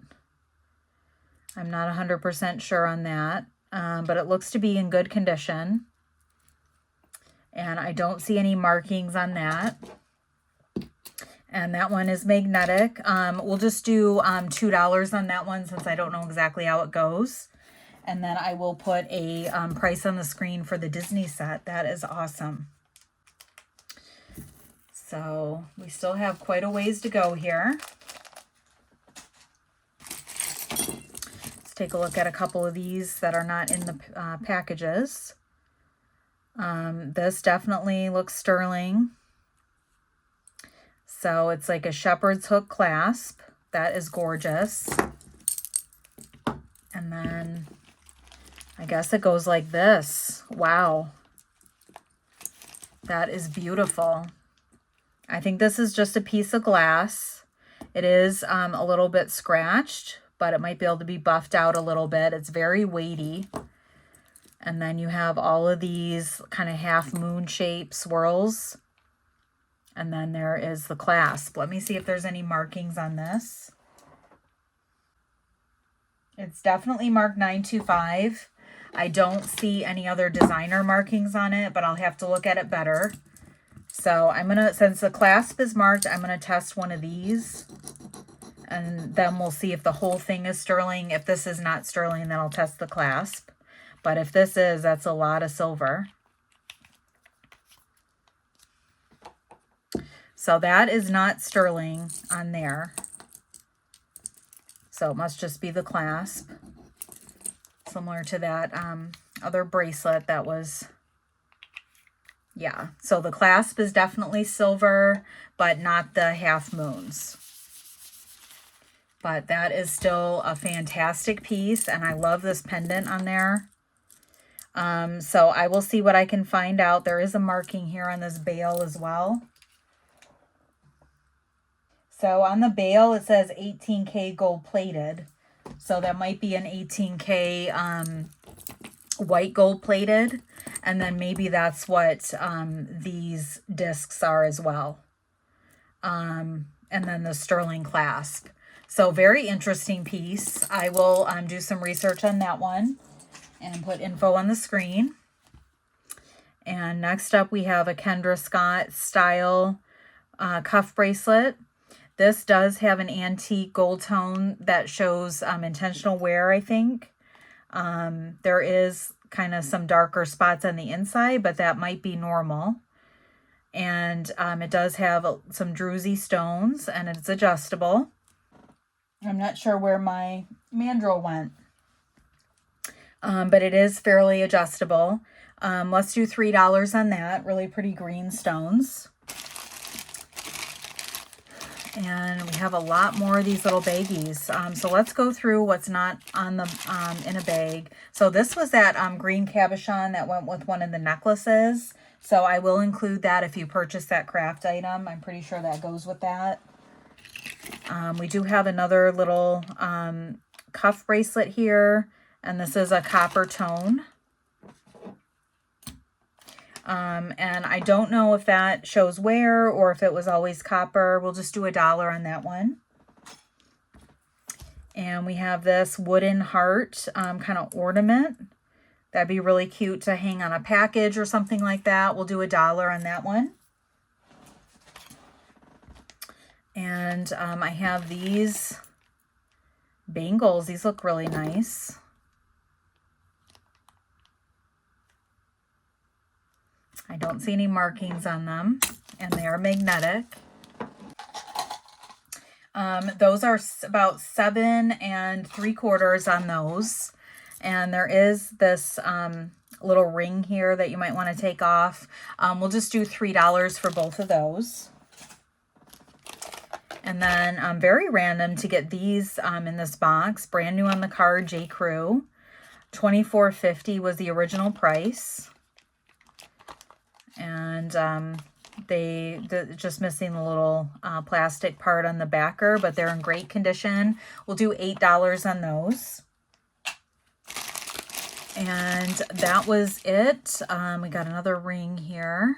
I'm not 100% sure on that, but it looks to be in good condition. And I don't see any markings on that. And that one is magnetic. We'll just do $2 on that one since I don't know exactly how it goes. And then I will put a price on the screen for the Disney set. That is awesome. So we still have quite a ways to go here. Let's take a look at a couple of these that are not in the packages. This definitely looks sterling. So it's like a shepherd's hook clasp. That is gorgeous. And then I guess it goes like this. Wow. That is beautiful. I think this is just a piece of glass. It is a little bit scratched, but it might be able to be buffed out a little bit. It's very weighty. And then you have all of these kind of half moon shape swirls. And then there is the clasp. Let me see if there's any markings on this. It's definitely marked 925. I don't see any other designer markings on it, but I'll have to look at it better. So I'm gonna, since the clasp is marked, I'm gonna test one of these, and then we'll see if the whole thing is sterling. If this is not sterling, then I'll test the clasp. But if this is, that's a lot of silver. So that is not sterling on there. So it must just be the clasp. Similar to that other bracelet that was, yeah. So the clasp is definitely silver, but not the half moons. But that is still a fantastic piece, and I love this pendant on there. So I will see what I can find out. There is a marking here on this bail as well. So on the bail, it says 18K gold plated. So that might be an 18K white gold plated. And then maybe that's what these discs are as well. And then the sterling clasp. So very interesting piece. I will do some research on that one and put info on the screen. And next up we have a Kendra Scott style cuff bracelet. This does have an antique gold tone that shows intentional wear, I think. There is kind of some darker spots on the inside, but that might be normal. And it does have some druzy stones, and it's adjustable. I'm not sure where my mandrel went, but it is fairly adjustable. Let's do $3 on that. Really pretty green stones. And we have a lot more of these little baggies. So let's go through what's not on the in a bag. So this was that green cabochon that went with one of the necklaces. So I will include that if you purchase that craft item. I'm pretty sure that goes with that. We do have another little cuff bracelet here. And this is a copper tone. And I don't know if that shows wear or if it was always copper. We'll just do $1 on that one. And we have this wooden heart kind of ornament. That'd be really cute to hang on a package or something like that. We'll do $1 on that one. And I have these bangles. These look really nice. I don't see any markings on them, and they are magnetic. Those are about 7 3/4 on those. And there is this little ring here that you might want to take off. We'll just do $3 for both of those. And then very random to get these in this box. Brand new on the card, J. Crew. $24.50 was the original price. And they're just missing the little plastic part on the backer, but they're in great condition. We'll do $8 on those. And that was it. We got another ring here.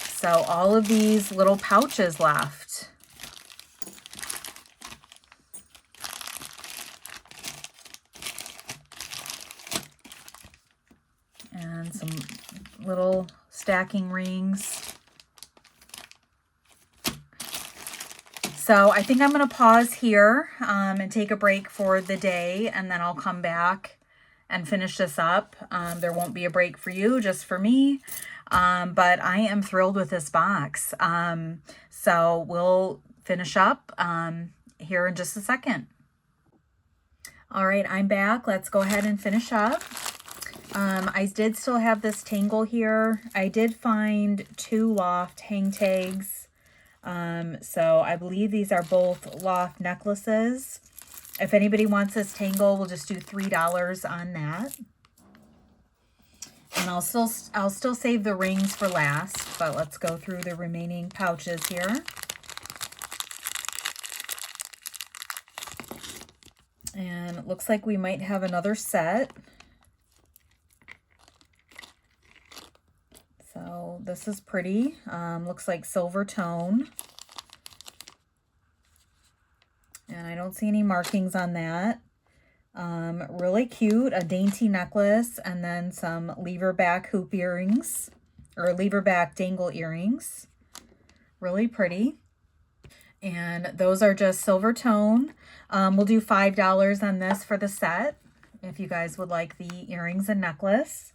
So all of these little pouches left. And some little stacking rings. So I think I'm going to pause here and take a break for the day, and then I'll come back and finish this up. There won't be a break for you, just for me. But I am thrilled with this box. So we'll finish up here in just a second. All right, I'm back. Let's go ahead and finish up. I did still have this tangle here. I did find 2 loft hang tags. So I believe these are both loft necklaces. If anybody wants this tangle, we'll just do $3 on that. And I'll still save the rings for last, but let's go through the remaining pouches here. And it looks like we might have another set. So this is pretty. Looks like silver tone. And I don't see any markings on that. Really cute, a dainty necklace, and then some lever back hoop earrings, or lever back dangle earrings. Really pretty. And those are just silver tone. We'll do $5 on this for the set, if you guys would like the earrings and necklace.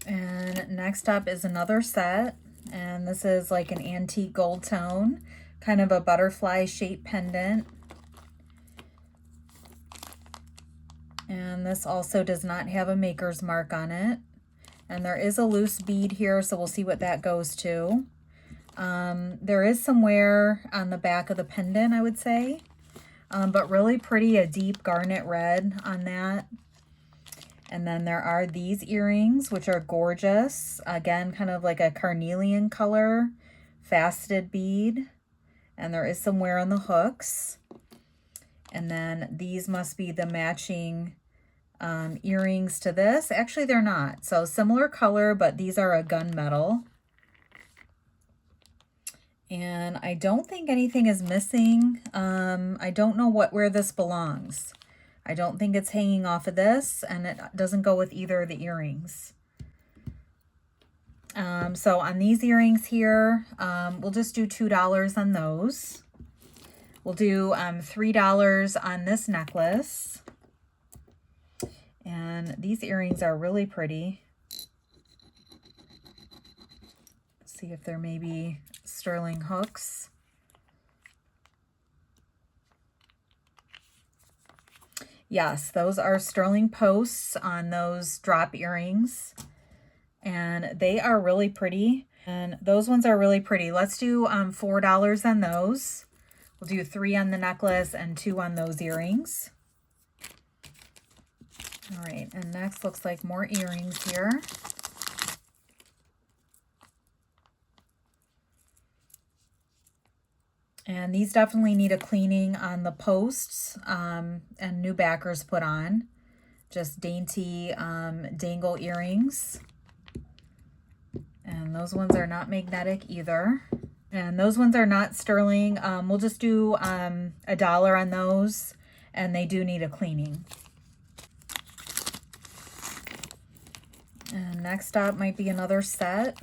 And next up is another set, and this is like an antique gold tone, kind of a butterfly shaped pendant. And this also does not have a maker's mark on it. And there is a loose bead here, so we'll see what that goes to. There is some wear on the back of the pendant, I would say. But really pretty, a deep garnet red on that. And then there are these earrings, which are gorgeous. Again, kind of like a carnelian color, faceted bead. And there is some wear on the hooks. And then these must be the matching earrings to this. Actually, they're not. So similar color, but these are a gunmetal. And I don't think anything is missing. I don't know where this belongs. I don't think it's hanging off of this, and it doesn't go with either of the earrings. So on these earrings here, we'll just do $2 on those. We'll do $3 on this necklace. And these earrings are really pretty. Let's see if they're maybe sterling hooks. Yes, those are sterling posts on those drop earrings. And they are really pretty. And those ones are really pretty. Let's do $4 on those. We'll do 3 on the necklace and 2 on those earrings. All right, and next looks like more earrings here. And these definitely need a cleaning on the posts and new backers put on. Just dainty dangle earrings. And those ones are not magnetic either. And those ones are not sterling. We'll just do $1 on those, and they do need a cleaning. And next up might be another set.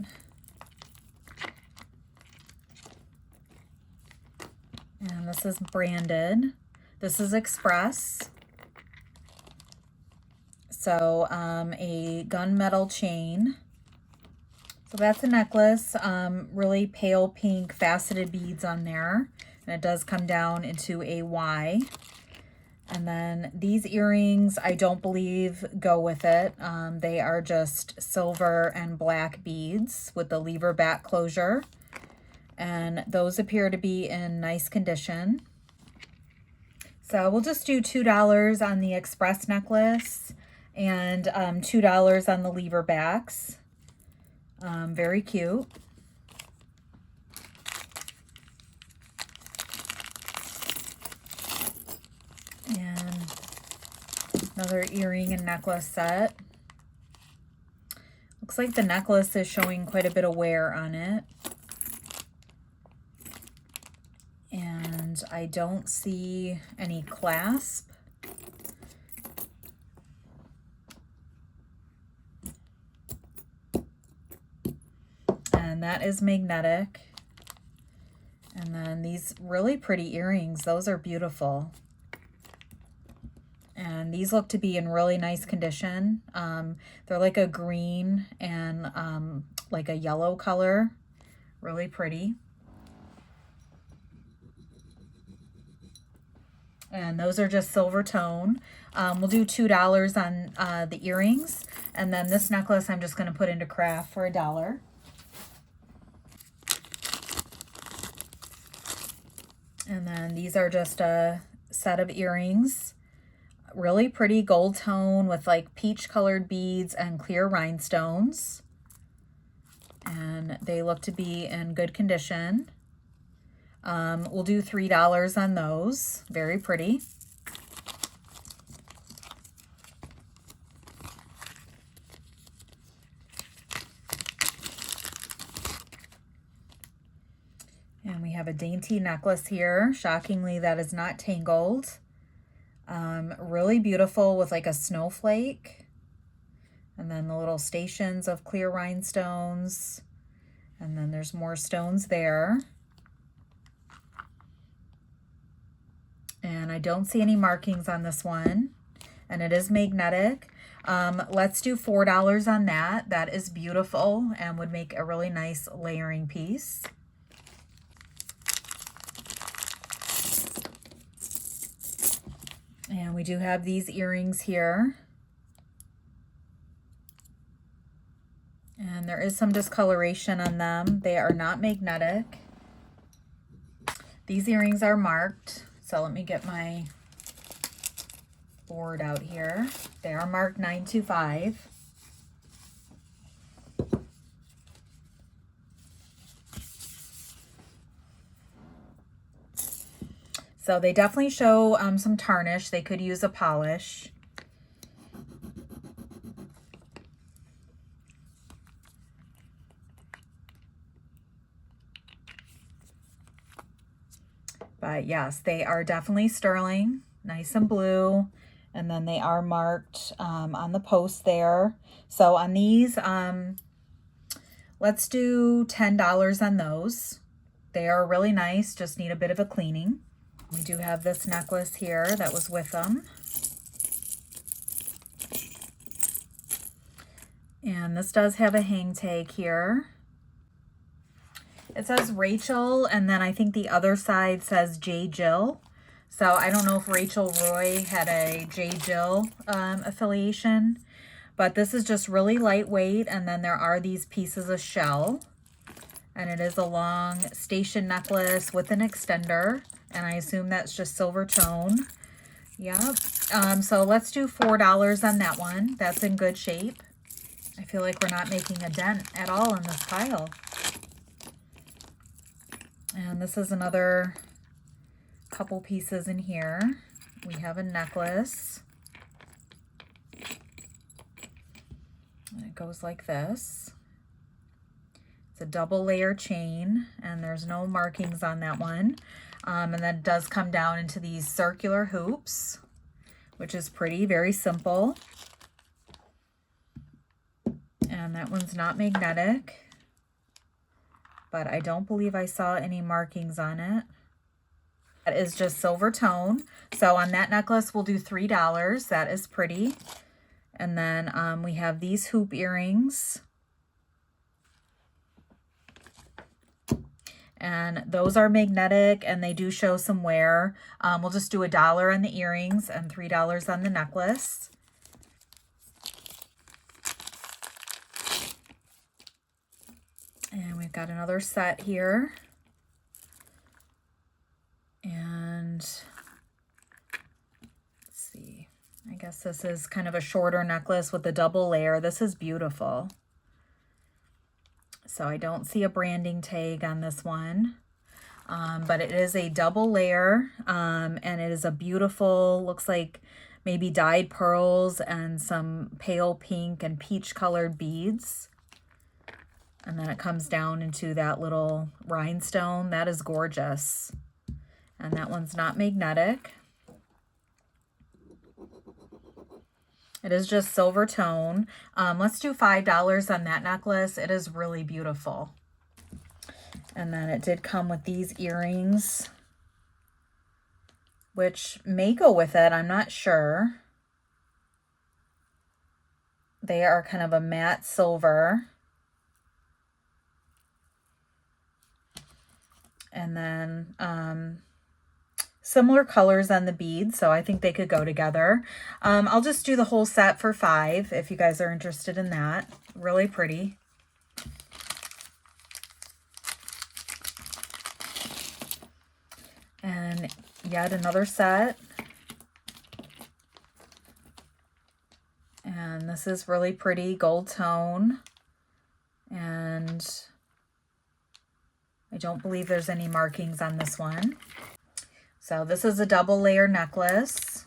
And this is branded. This is Express. So a gunmetal chain. So that's a necklace, really pale pink faceted beads on there. And it does come down into a Y. And then these earrings, I don't believe go with it. They are just silver and black beads with the lever back closure. And those appear to be in nice condition. So we'll just do $2 on the Express necklace and $2 on the lever backs. Very cute. And another earring and necklace set. Looks like the necklace is showing quite a bit of wear on it. And I don't see any clasp. And that is magnetic. And then these really pretty earrings, those are beautiful. And these look to be in really nice condition. They're like a green and like a yellow color. Really pretty. And those are just silver tone. We'll do $2 on the earrings. And then this necklace I'm just going to put into craft for $1. And then these are just a set of earrings. Really pretty gold tone with like peach colored beads and clear rhinestones. And they look to be in good condition. We'll do $3 on those. Very pretty. have a dainty necklace here. Shockingly, that is not tangled. Really beautiful with like a snowflake. And then the little stations of clear rhinestones. And then there's more stones there. And I don't see any markings on this one. And it is magnetic. Let's do $4 on that. That is beautiful and would make a really nice layering piece. And we do have these earrings here. And there is some discoloration on them. They are not magnetic. These earrings are marked. So let me get my board out here. They are marked 925. So they definitely show some tarnish. They could use a polish. But yes, they are definitely sterling, nice and blue. And then they are marked on the post there. So on these, let's do $10 on those. They are really nice, just need a bit of a cleaning. We do have this necklace here that was with them. And this does have a hang tag here. It says Rachel, and then I think the other side says J. Jill. So I don't know if Rachel Roy had a J. Jill affiliation, but this is just really lightweight. And then there are these pieces of shell, and it is a long station necklace with an extender. And I assume that's just silver tone. Yep. So let's do $4 on that one. That's in good shape. I feel like we're not making a dent at all in this pile. And this is another couple pieces in here. We have a necklace. And it goes like this. It's a double layer chain, and there's no markings on that one. And then it does come down into these circular hoops, which is pretty, very simple. And that one's not magnetic, but I don't believe I saw any markings on it. That is just silver tone. So on that necklace, we'll do $3. That is pretty. And then we have these hoop earrings. And those are magnetic, and they do show some wear. We'll just do $1 on the earrings and $3 on the necklace. And we've got another set here. And let's see, I guess this is kind of a shorter necklace with a double layer. This is beautiful. So I don't see a branding tag on this one, but it is a double layer, and it is a beautiful, looks like maybe dyed pearls and some pale pink and peach colored beads. And then it comes down into that little rhinestone. That is gorgeous. And that one's not magnetic. It is just silver tone. Let's do $5 on that necklace. It is really beautiful. And then it did come with these earrings, which may go with it. I'm not sure. They are kind of a matte silver. And then similar colors on the beads, so I think they could go together. I'll just do the whole set for $5 if you guys are interested in that. Really pretty. And yet another set. And this is really pretty, gold tone. And I don't believe there's any markings on this one. So this is a double layer necklace.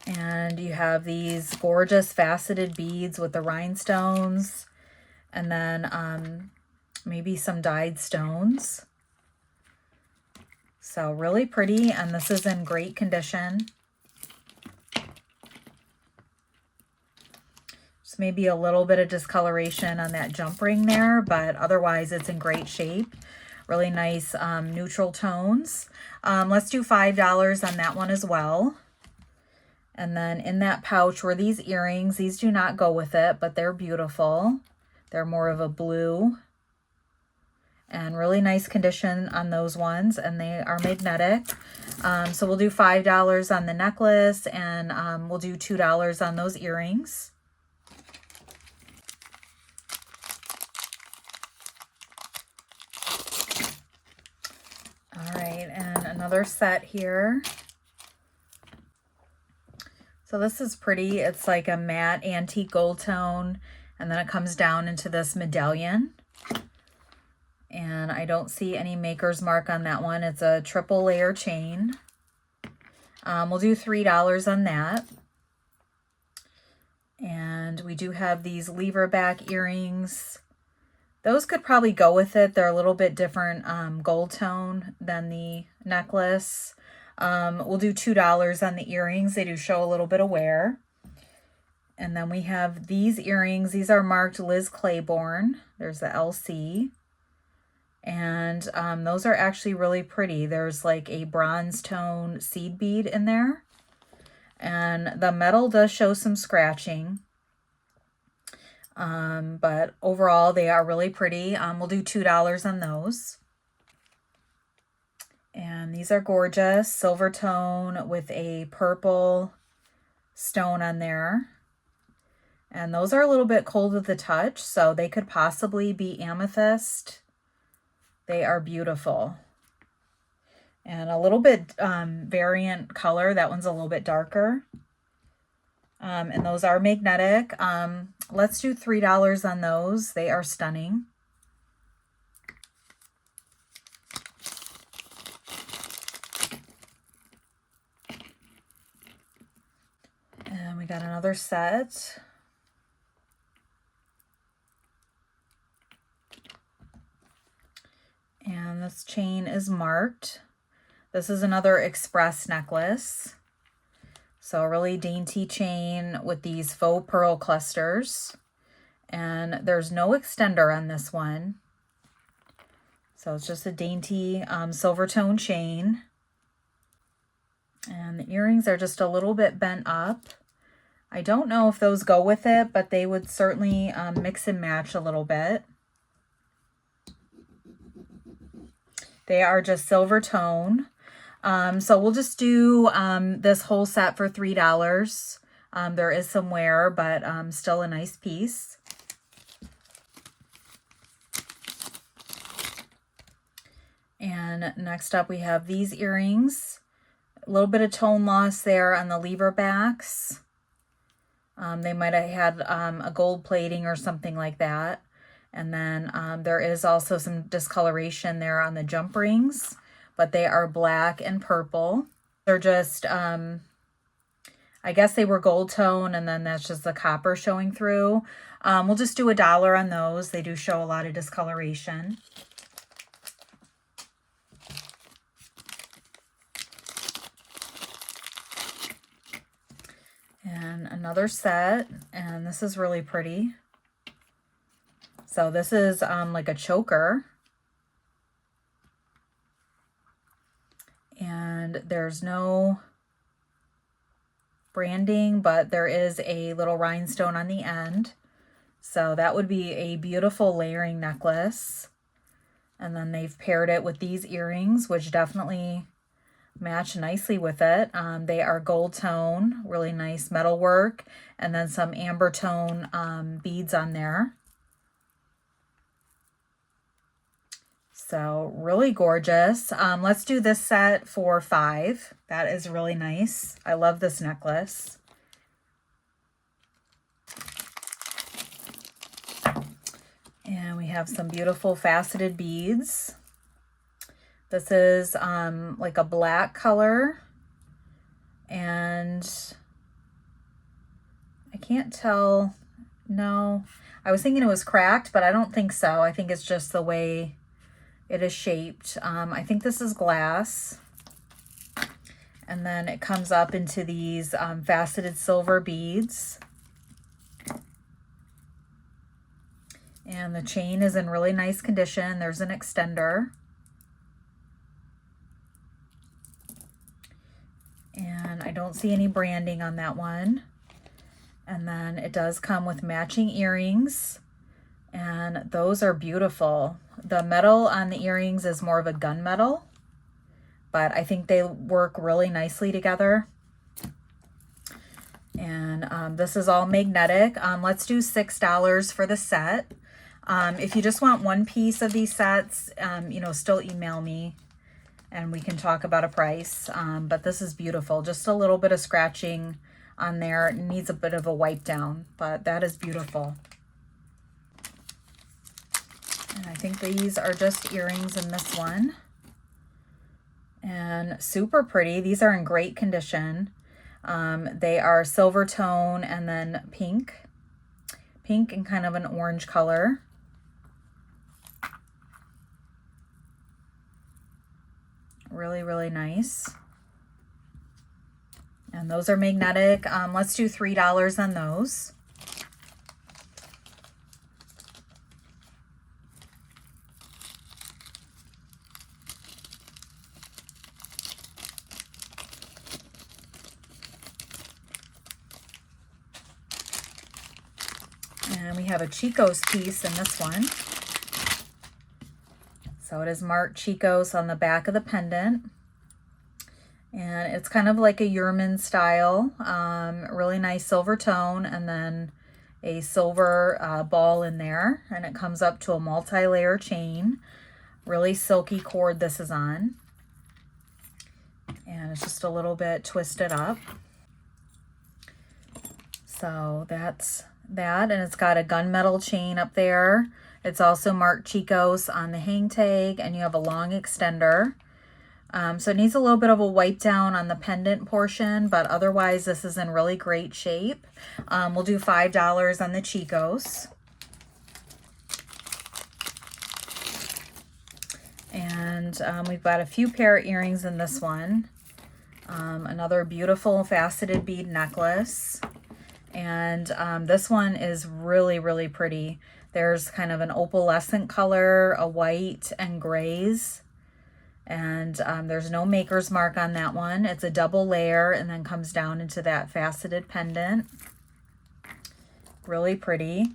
And you have these gorgeous faceted beads with the rhinestones. And then maybe some dyed stones. So really pretty, and this is in great condition. Just maybe a little bit of discoloration on that jump ring there, but otherwise it's in great shape. Really nice neutral tones. Let's do $5 on that one as well. And then in that pouch were these earrings. These do not go with it, but they're beautiful. They're more of a blue. And really nice condition on those ones, and they are magnetic. So we'll do $5 on the necklace, and we'll do $2 on those earrings. All right, and another set here. So this is pretty. It's like a matte antique gold tone, and then it comes down into this medallion. And I don't see any maker's mark on that one. It's a triple layer chain. We'll do $3 on that. And we do have these lever back earrings. Those could probably go with it. They're a little bit different gold tone than the necklace. We'll do $2 on the earrings. They do show a little bit of wear. And then we have these earrings. These are marked Liz Claiborne. There's the LC. And those are actually really pretty. There's like a bronze tone seed bead in there. And the metal does show some scratching. But overall, they are really pretty. We'll do $2 on those. And these are gorgeous. Silver tone with a purple stone on there. And those are a little bit cold to the touch, so they could possibly be amethyst. They are beautiful. And a little bit variant color. That one's a little bit darker. And those are magnetic. Let's do $3 on those. They are stunning. And we got another set. And this chain is marked. This is another express necklace. So a really dainty chain with these faux pearl clusters. And there's no extender on this one. So it's just a dainty silver tone chain. And the earrings are just a little bit bent up. I don't know if those go with it, but they would certainly mix and match a little bit. They are just silver tone. So we'll just do this whole set for $3. There is some wear, but still a nice piece. And next up we have these earrings. A little bit of tone loss there on the lever backs. They might have had a gold plating or something like that. And then there is also some discoloration there on the jump rings, but they are black and purple. They're just, I guess they were gold tone, and then that's just the copper showing through. We'll just do $1 on those. They do show a lot of discoloration. And another set, and this is really pretty. So this is like a choker. And there's no branding, but there is a little rhinestone on the end. So that would be a beautiful layering necklace. And then they've paired it with these earrings, which definitely match nicely with it. They are gold tone, really nice metal work, and then some amber tone beads on there. So really gorgeous. Let's do this set for $5. That is really nice. I love this necklace. And we have some beautiful faceted beads. This is like a black color. And I can't tell. No, I was thinking it was cracked, but I don't think so. I think it's just the way it is shaped. I think this is glass. And then it comes up into these faceted silver beads. And the chain is in really nice condition. There's an extender. And I don't see any branding on that one. And then it does come with matching earrings. And those are beautiful. The metal on the earrings is more of a gunmetal, but I think they work really nicely together. And this is all magnetic. Let's do $6 for the set. If you just want one piece of these sets, you know, still email me and we can talk about a price. But this is beautiful. Just a little bit of scratching on there. It needs a bit of a wipe down, but that is beautiful. And I think these are just earrings in this one. And super pretty. These are in great condition. They are silver tone and then pink. Pink and kind of an orange color. Really, really nice. And those are magnetic. Let's do $3 on those. And we have a Chico's piece in this one. So it is marked Chico's on the back of the pendant. And it's kind of like a Yerman style, really nice silver tone, and then a silver ball in there. And it comes up to a multi-layer chain. Really silky cord this is on. And it's just a little bit twisted up. So that's that, and it's got a gunmetal chain up there. It's also marked Chico's on the hang tag, and you have a long extender. So it needs a little bit of a wipe down on the pendant portion, but otherwise this is in really great shape. We'll do $5 on the Chico's. And we've got a few pair of earrings in this one. Another beautiful faceted bead necklace. And this one is really, really pretty. There's kind of an opalescent color, a white, and grays. And there's no maker's mark on that one. It's a double layer and then comes down into that faceted pendant. Really pretty.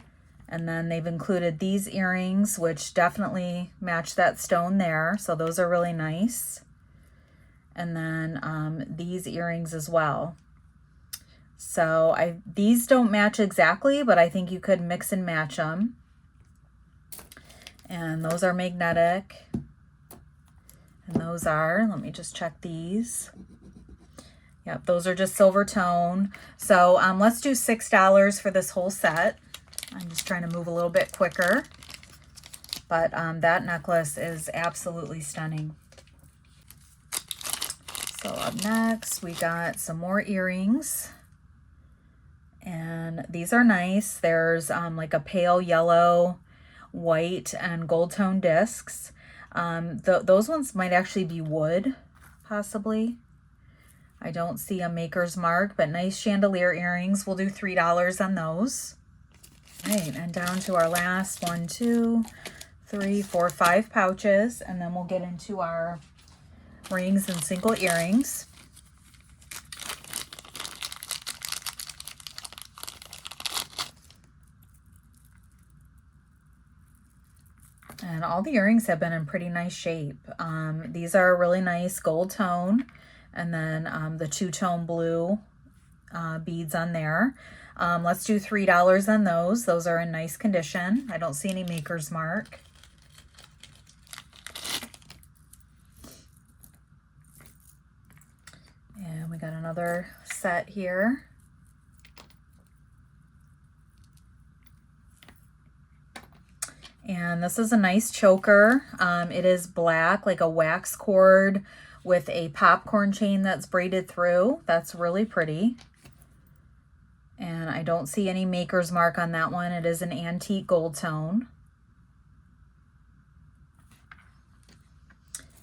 And then they've included these earrings, which definitely match that stone there. So those are really nice. And then these earrings as well. So these don't match exactly, but I think you could mix and match them. And those are magnetic. And those are, let me just check these. Yep, those are just silver tone. So let's do $6 for this whole set. I'm just trying to move a little bit quicker. But that necklace is absolutely stunning. So up next, we got some more earrings. And these are nice. There's like a pale yellow, white, and gold tone discs. Those ones might actually be wood, possibly. I don't see a maker's mark, but nice chandelier earrings. We'll do $3 on those. All right, and down to our last 1, 2, 3, 4, 5 pouches, and then we'll get into our rings and single earrings. And all the earrings have been in pretty nice shape. These are a really nice gold tone, and then the two-tone blue beads on there. Let's do $3 on those. Those are in nice condition. I don't see any maker's mark. And we got another set here. And this is a nice choker. It is black, like a wax cord with a popcorn chain that's braided through. That's really pretty. And I don't see any maker's mark on that one. It is an antique gold tone.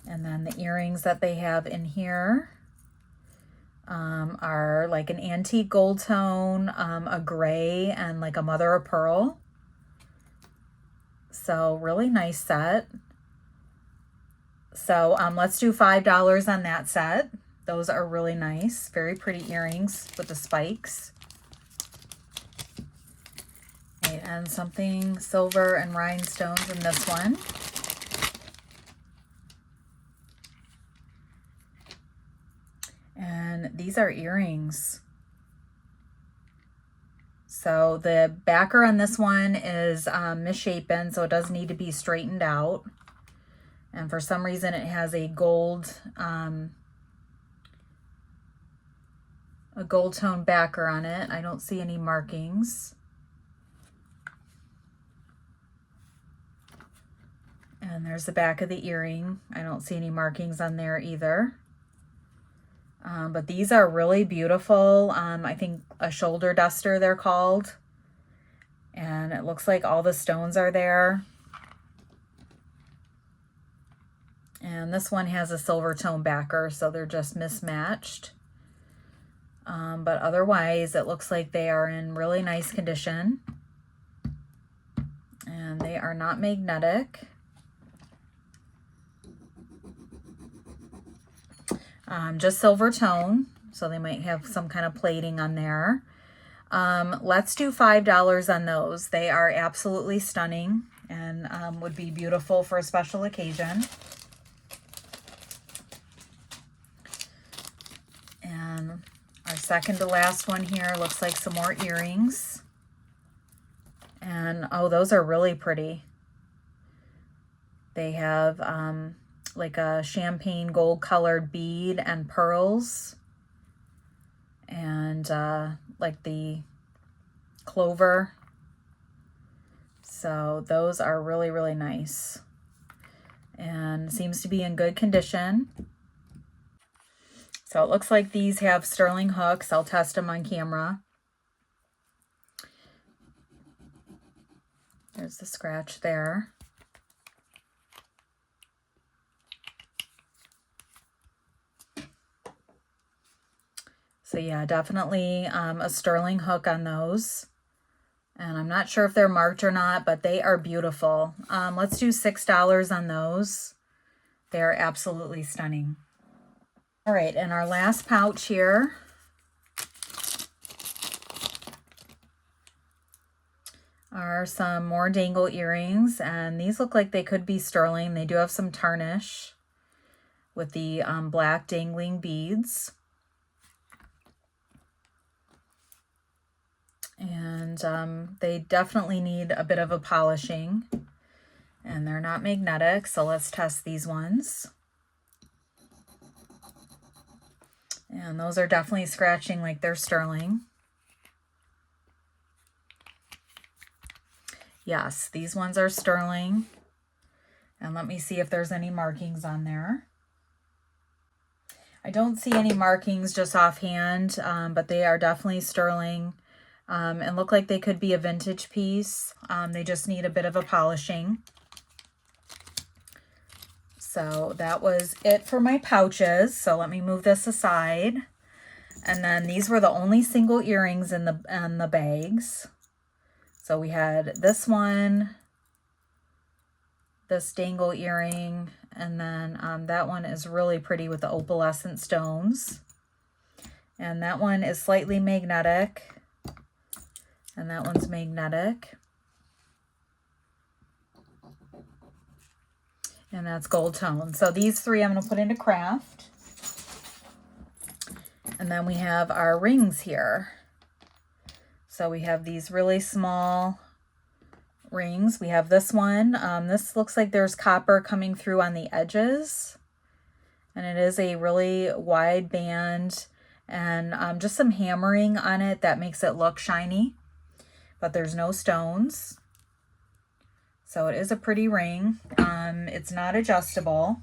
And then the earrings that they have in here are like an antique gold tone, a gray, and like a mother of pearl. So really nice set. So let's do $5 on that set. Those are really nice. Very pretty earrings with the spikes. Okay, and something silver and rhinestones in this one. And these are earrings. So the backer on this one is misshapen, so it does need to be straightened out. And for some reason it has a gold tone backer on it. I don't see any markings. And there's the back of the earring. I don't see any markings on there either. But these are really beautiful. I think a shoulder duster they're called. And it looks like all the stones are there. And this one has a silver tone backer, so they're just mismatched. But otherwise, it looks like they are in really nice condition. And they are not magnetic. Just silver tone, so they might have some kind of plating on there. Let's do $5 on those. They are absolutely stunning and would be beautiful for a special occasion. And our second to last one here looks like some more earrings. And oh, those are really pretty. They have like a champagne gold colored bead and pearls, and like the clover. So those are really, really nice and seems to be in good condition. So it looks like these have sterling hooks. I'll test them on camera. There's the scratch there. So yeah, definitely a sterling hook on those. And I'm not sure if they're marked or not, but they are beautiful. Let's do $6 on those. They are absolutely stunning. All right, and our last pouch here are some more dangle earrings, and these look like they could be sterling. They do have some tarnish with the black dangling beads. And they definitely need a bit of a polishing, and they're not magnetic, so let's test these ones. And those are definitely scratching like they're sterling. Yes, these ones are sterling. And let me see if there's any markings on there. I don't see any markings just offhand, but they are definitely sterling. And look like they could be a vintage piece. They just need a bit of a polishing. So that was it for my pouches. So let me move this aside. And then these were the only single earrings in the bags. So we had this one, this dangle earring, and then that one is really pretty with the opalescent stones. And that one is slightly magnetic. And that one's magnetic. And that's gold tone. So these three I'm going to put into craft. And then we have our rings here. So we have these really small rings. We have this one. This looks like there's copper coming through on the edges. And it is a really wide band and just some hammering on it that makes it look shiny. But there's no stones. So it is a pretty ring. It's not adjustable.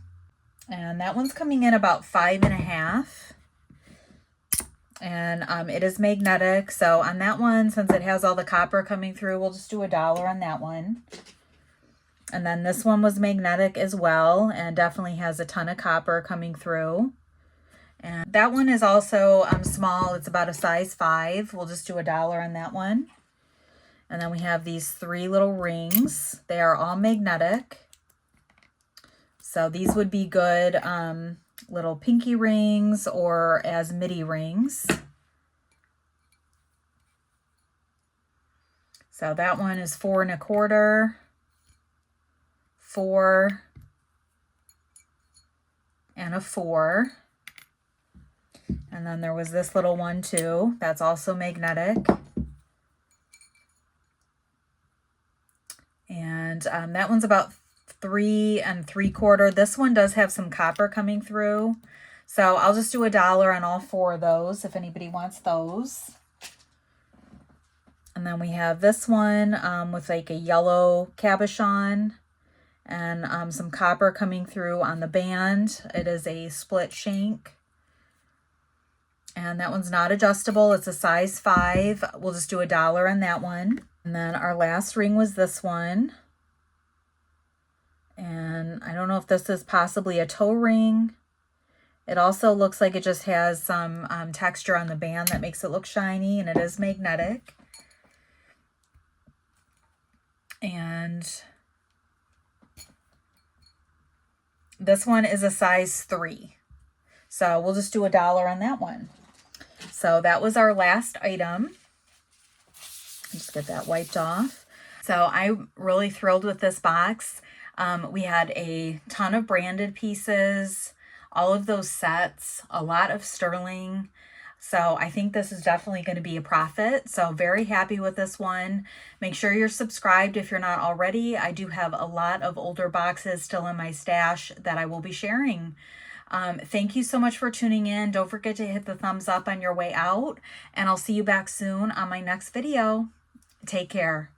And that one's coming in about 5.5. And it is magnetic. So on that one, since it has all the copper coming through, we'll just do $1 on that one. And then this one was magnetic as well, and definitely has a ton of copper coming through. And that one is also small. It's about a size 5. We'll just do $1 on that one. And then we have these 3 little rings. They are all magnetic. So these would be good little pinky rings or as midi rings. So that one is 4 1/4, 4, and a 4. And then there was this little one too. That's also magnetic. And that one's about 3 3/4. This one does have some copper coming through. So I'll just do $1 on all 4 of those if anybody wants those. And then we have this one with like a yellow cabochon and some copper coming through on the band. It is a split shank. And that one's not adjustable. It's a size 5. We'll just do $1 on that one. And then our last ring was this one. And I don't know if this is possibly a toe ring. It also looks like it just has some texture on the band that makes it look shiny, and it is magnetic. And this one is a size 3. So we'll just do $1 on that one. So that was our last item. Just get that wiped off. So I'm really thrilled with this box. We had a ton of branded pieces, all of those sets, a lot of sterling. So I think this is definitely going to be a profit. So very happy with this one. Make sure you're subscribed if you're not already. I do have a lot of older boxes still in my stash that I will be sharing. Thank you so much for tuning in. Don't forget to hit the thumbs up on your way out, and I'll see you back soon on my next video. Take care.